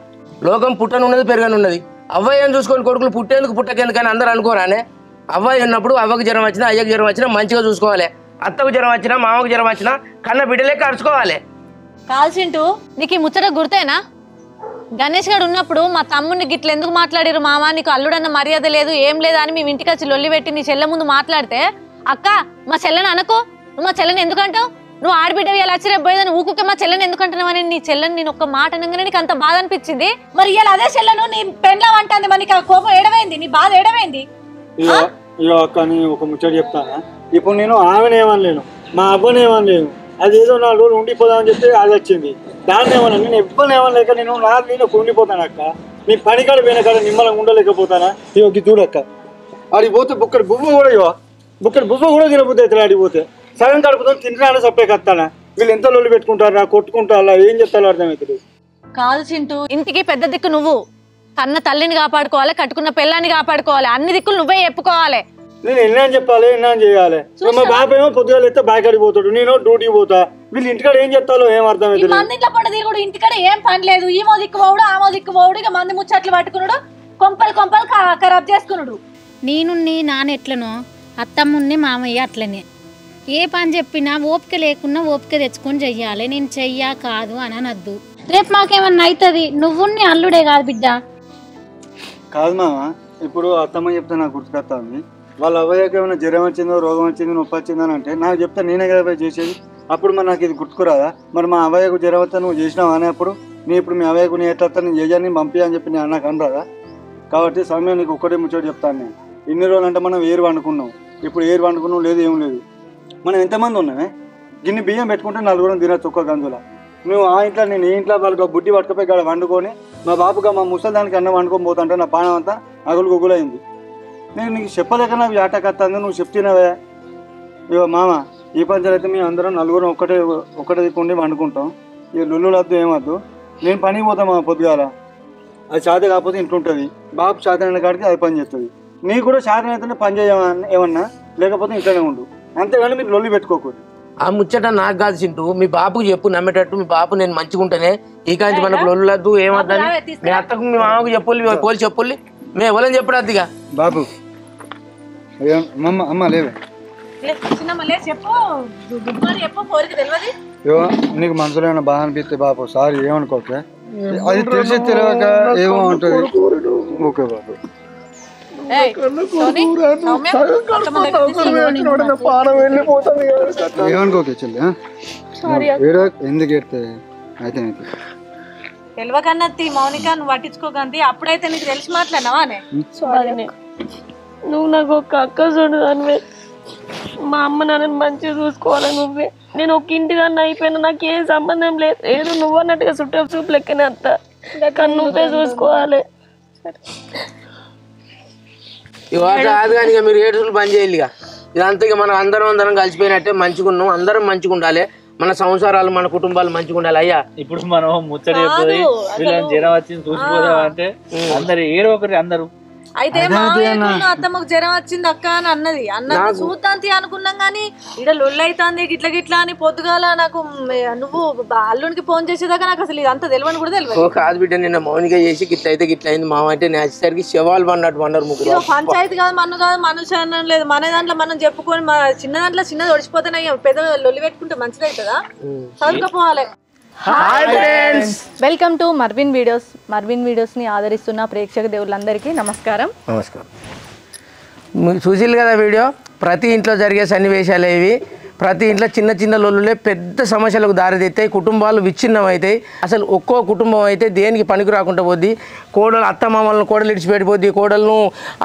Speaker 11: లోకం పుట్టనున్నది పెరగనున్నది అవ్వయ్యని చూసుకొని కొడుకులు పుట్టేందుకు పుట్టకేందుకని అందరూ అనుకోరానే అవ్వయ్య ఉన్నప్పుడు అవ్వకు జ్వరం వచ్చినా అయ్యకు జ్వరం వచ్చినా మంచిగా చూసుకోవాలి అత్తకు జ్వరం వచ్చినా మామకు జ్వరం వచ్చినా కన్న బిడ్డలే కరుచుకోవాలి
Speaker 10: కాల్సింటూ నీకు ఈ ముచ్చట గుర్తేనా గణేష్ గారు ఉన్నప్పుడు మా తమ్ముడిని గిట్ల ఎందుకు మాట్లాడారు మామ నీకు అల్లుడన్న మర్యాద లేదు ఏం లేదా అని మేము ఇంటికి వచ్చి లొల్లి పెట్టి నీ చెల్లె ముందు మాట్లాడితే అక్క మా చెల్లెని అనుకో నువ్వు మా చెల్లెని ఎందుకంటావు నువ్వు ఆడబిడ్డవి ఇలా వచ్చి రేపు పోయేదని ఊకుకే మా చెల్లెని ఎందుకంటున్నావు అని నీ చెల్లెని నేను ఒక్క మాట అనగానే నీకు అంత బాధ అనిపించింది మరి ఇలా అదే చెల్లెను నీ పెండ్లం అంటుంది మరి నీకు కోపం ఏడవైంది నీ బాధ ఏడవైంది
Speaker 5: అక్క నేను ఒక ముచ్చట చెప్తానా ఇప్పుడు నేను ఆమెను ఏమనలేను మా అబ్బని ఏమనలేను అది ఏదో 4 రోజులు ఉండిపోదామని చెప్తే అది వచ్చింది దాన్ని ఏమన్నా నేను ఎవ్వరిని ఏమనలేక నేను నేను ఉండిపోతాను అక్క నీ పనికాడ పోయిన కాడ నిమ్మలంగా ఉండలేకపోతానా ఇవ్వకి చూడక్క ఆడికి పోతే బుక్కడి బువ్వ కూడా ఇవ్వ బుక్కడి బువ్వ కూడా తినబుద్ది అవుతుంది ఆడికి పోతే సగం కడుపుతాను తింటున్నా సప్పే కత్తానా వీళ్ళు ఎంత లొల్లి పెట్టుకుంటారా కొట్టుకుంటారా ఏం చెప్తారో అర్థమవుతుంది
Speaker 10: కాదు చింటూ ఇంటికి పెద్ద దిక్కు నువ్వు కన్న తల్లిని కాపాడుకోవాలి కట్టుకున్న పిల్లాన్ని కాపాడుకోవాలి అన్ని దిక్కులు నువ్వే చెప్పుకోవాలి
Speaker 5: నేను ఎన్నా చెప్పాలి ఎన్నా చేయాలి మా బాబు ఏమో పొద్దుగాలు ఎత్తే బాయికాడికి పోతాడు నేను డ్యూటీకి పోతా వీళ్ళు ఇంటికాడ ఏం చెప్తాలో ఏం అర్థమైంది
Speaker 10: మంది ఇంట్లో పండు తిరుగుడు ఇంటికాడ ఏం పని లేదు ఈ మో దిక్కు పోవుడు ఆ మో దిక్కు పోవుడు ఇక మంది ముచ్చట్లు పట్టుకున్నాడు కొంపలు ఖరాబ్ చేసుకున్నాడు
Speaker 9: నేను నీ నాన్న ఎట్లనో అత్తమ్ముని మామయ్య అట్లనే ఏ పని చెప్పినా ఓపిక లేకున్నా ఓపిక తెచ్చుకొని చెయ్యాలి నేను చెయ్యా కాదు అని అనద్దు రేపు మాకేమన్నా అవుతుంది నువ్వు నీ అల్లుడే కాదు బిడ్డ
Speaker 5: కాదు మామ ఇప్పుడు అత్తమ్మ చెప్తే నాకు గుర్తుకొస్తుంది వాళ్ళ అవ్వయ్యకి ఏమైనా జ్వరం వచ్చిందో రోగం వచ్చిందో నొప్పి వచ్చిందని అంటే నాకు చెప్తే నేనే కదా చేసేది అప్పుడు మరి నాకు ఇది గుర్తుకురాదా మరి మా అవ్వయ్యకు జ్వరం వస్తా నువ్వు చేసినావు అని అప్పుడు నీ ఇప్పుడు మీ అవ్వయ్యకు నీ ఎట్లా నేను చేయాలని పంపి అని చెప్పి నేను నాకు అనరాదా కాబట్టి సమయం నీకు ఒక్కటే ముచ్చోటి చెప్తాను నేను ఇన్ని రోజులు అంటే మనం ఏరు వండుకున్నాం ఇప్పుడు ఏరు వండుకున్నాం లేదు ఏం లేదు మనం ఎంతమంది ఉన్నామే గిన్నె బియ్యం పెట్టుకుంటే 4 తినచ్చు ఒక్క గంజుల నువ్వు ఆ ఇంట్లో నేను ఈ ఇంట్లో వాళ్ళకి బుడ్డి పట్టుకపోయి గడ వండుకొని మా బాబుగా మా ముసలిదానికి అన్నం వండుకొని పోతుంటే నా పానం అంతా అగులు గుగులైంది నేను నీకు చెప్పలేక నాకు ఆటకత్తాంది నువ్వు చెప్తున్నావే ఇగో మామ ఈ పంచాయతీ మేము అందరం 4 ఒకటే దిక్కుండి వండుకుంటాం ఇక లొల్లులు వద్దు ఏమద్దు నేను పనికి పోతాం మా పొద్దుగాల అది చేత కాకపోతే ఇంట్లో ఉంటుంది బాబు చేతనైన కాడికి అది పని చేస్తుంది నీకు కూడా చేతనైతే పని చేయమని ఏమన్నా లేకపోతే ఇంట్లోనే ఉండు అంతేగాని మీరు లొల్లి పెట్టుకోకూడదు
Speaker 6: ఆ ముచ్చట నాకు కాదు చింటూ మీ బాబుకు చెప్పు నమ్మేటట్టు మీ బాబు నేను మంచిగా ఉంటేనే ఈ కాంచి మనకు లొల్లద్దు ఏమద్దని మీ అత్తకు మీ మామకు చెప్పు పోలి చెప్పుల్లి మేము ఎవరని చెప్పడు అదిగా
Speaker 5: బాబు అమ్మ లేవే నీకు మనసులో ఏమైనా బాగా అనిపిస్తే బాబు సారీ ఏమనుకోకే అది తెలిసి తెలియక ఏమో ఉంటుంది ఓకే బాబు ఏమనుకోకే చెల్లి ఎందుకు ఎడితే అయితే
Speaker 10: తెలియకన్నత్తి మౌనిక నువ్వు పట్టించుకోకండి అప్పుడైతే నీకు తెలిసి మాట్లాడినావా
Speaker 2: నువ్వు నాకు ఒక అక్క చూడు దానివే మా అమ్మ నాన్నని మంచిగా చూసుకోవాలి నువ్వే నేను ఒక ఇంటిదాన్ని అయిపోయినా నాకు ఏం సంబంధం లేదు ఏదో నువ్వు అన్నట్టుగా చూపు లెక్కనే అంత కానీ నువ్వే చూసుకోవాలి
Speaker 6: కాదు కానీ ఇక మీరు 7 రోజులు పని చేయాలి ఇక ఇదంతా ఇక మనం అందరం కలిసిపోయినట్టే మంచిగా ఉన్నాం అందరం మంచిగా ఉండాలి
Speaker 11: మన సంసారాలు మన కుటుంబాలు మంచిగా ఉండాలి అయ్యా.
Speaker 12: ఇప్పుడు మనం ముచ్చట చెప్తుంది వీళ్ళని జ్వరం వచ్చింది చూసిపోదాం అంటే అందరు ఏదో ఒకటి అందరు
Speaker 10: అయితే అత్తమ్మకు జ్వరం వచ్చింది అక్క అని అన్నది చూద్దాంతి అనుకున్నాం గానీ ఇక్కడ లొల్లైతుంది గిట్ల గిట్లా అని పొద్దుగాల నాకు నువ్వు అల్లునికి ఫోన్ చేసేదాకా నాకు అసలు ఇదంతా తెలియని కూడా తెలియదు.
Speaker 11: కాదు బిడ్డ నిన్న మౌనిగా చేసి గిట్ల అయితే గిట్ల అయింది మామ అంటే నేసరికి శవాలు పడినట్టు పడ్డారు ముగ్గురు.
Speaker 10: పంచాయతీ కాదు మన్ను కాదు మనుషు లేదు మన దాంట్లో మనం చెప్పుకొని మా చిన్న దాంట్లో చిన్నది ఒడిచిపోతేనే పెద్ద లొల్లి పెట్టుకుంటే మంచిది అవుతుందా? చదువుకోపోవాలి.
Speaker 11: Hi friends,
Speaker 10: welcome to Marvin videos. మర్విన్ వీడియోస్ని ఆదరిస్తున్న ప్రేక్షక దేవుళ్ళందరికీ నమస్కారం.
Speaker 11: చూసిల్లు కదా వీడియో. ప్రతి ఇంట్లో జరిగే సన్నివేశాలు ఇవి. ప్రతి ఇంట్లో చిన్న చిన్న లొల్లులే పెద్ద సమస్యలకు దారితీస్తాయి. కుటుంబాలు విచ్ఛిన్నం అవుతాయి. అసలు ఒక్కో కుటుంబం అయితే దేనికి పనికి రాకుండా పోద్ది. కోడలు అత్తమామలను కోడలు ఇడిచిపెట్టిపోద్ది, కోడలను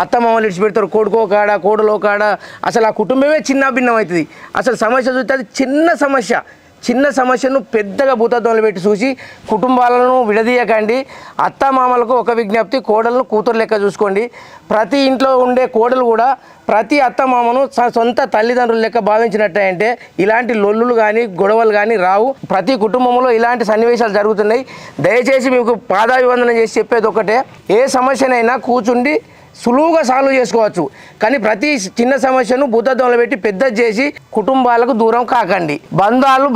Speaker 11: అత్తమామలు ఇడిచిపెడతారు, కొడుకో కాడ కోడలో కాడ. అసలు ఆ కుటుంబమే చిన్న భిన్నం అవుతుంది. అసలు సమస్య చూస్తే అది చిన్న సమస్యను పెద్దగా భూతత్వంలో పెట్టి చూసి కుటుంబాలను విడదీయకండి. అత్తమామలకు ఒక విజ్ఞప్తి, కోడలను కూతురు లెక్క చూసుకోండి. ప్రతి ఇంట్లో ఉండే కోడలు కూడా ప్రతి అత్తమామను సొంత తల్లిదండ్రుల లెక్క భావించినట్టే అంటే ఇలాంటి లొల్లులు కానీ గొడవలు కానీ రావు. ప్రతి కుటుంబంలో ఇలాంటి సన్నివేశాలు జరుగుతున్నాయి. దయచేసి మీకు పాదాభివందనం చేసి చెప్పేది ఒకటే, ఏ సమస్యనైనా కూర్చుండి సులువుగా సాల్వ్ చేసుకోవచ్చు. కానీ ప్రతి చిన్న సమస్యను భూతత్వంలో పెట్టి పెద్ద చేసి కుటుంబాలకు దూరం కాకండి.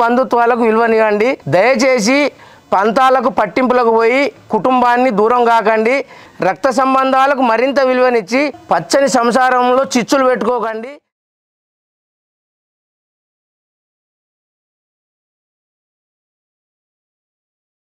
Speaker 11: బంధుత్వాలకు విలువనివ్వండి. దయచేసి పంతాలకు పట్టింపులకు పోయి కుటుంబాన్ని దూరం కాకండి. రక్త సంబంధాలకు మరింత విలువనిచ్చి పచ్చని సంసారంలో చిచ్చులు పెట్టుకోకండి.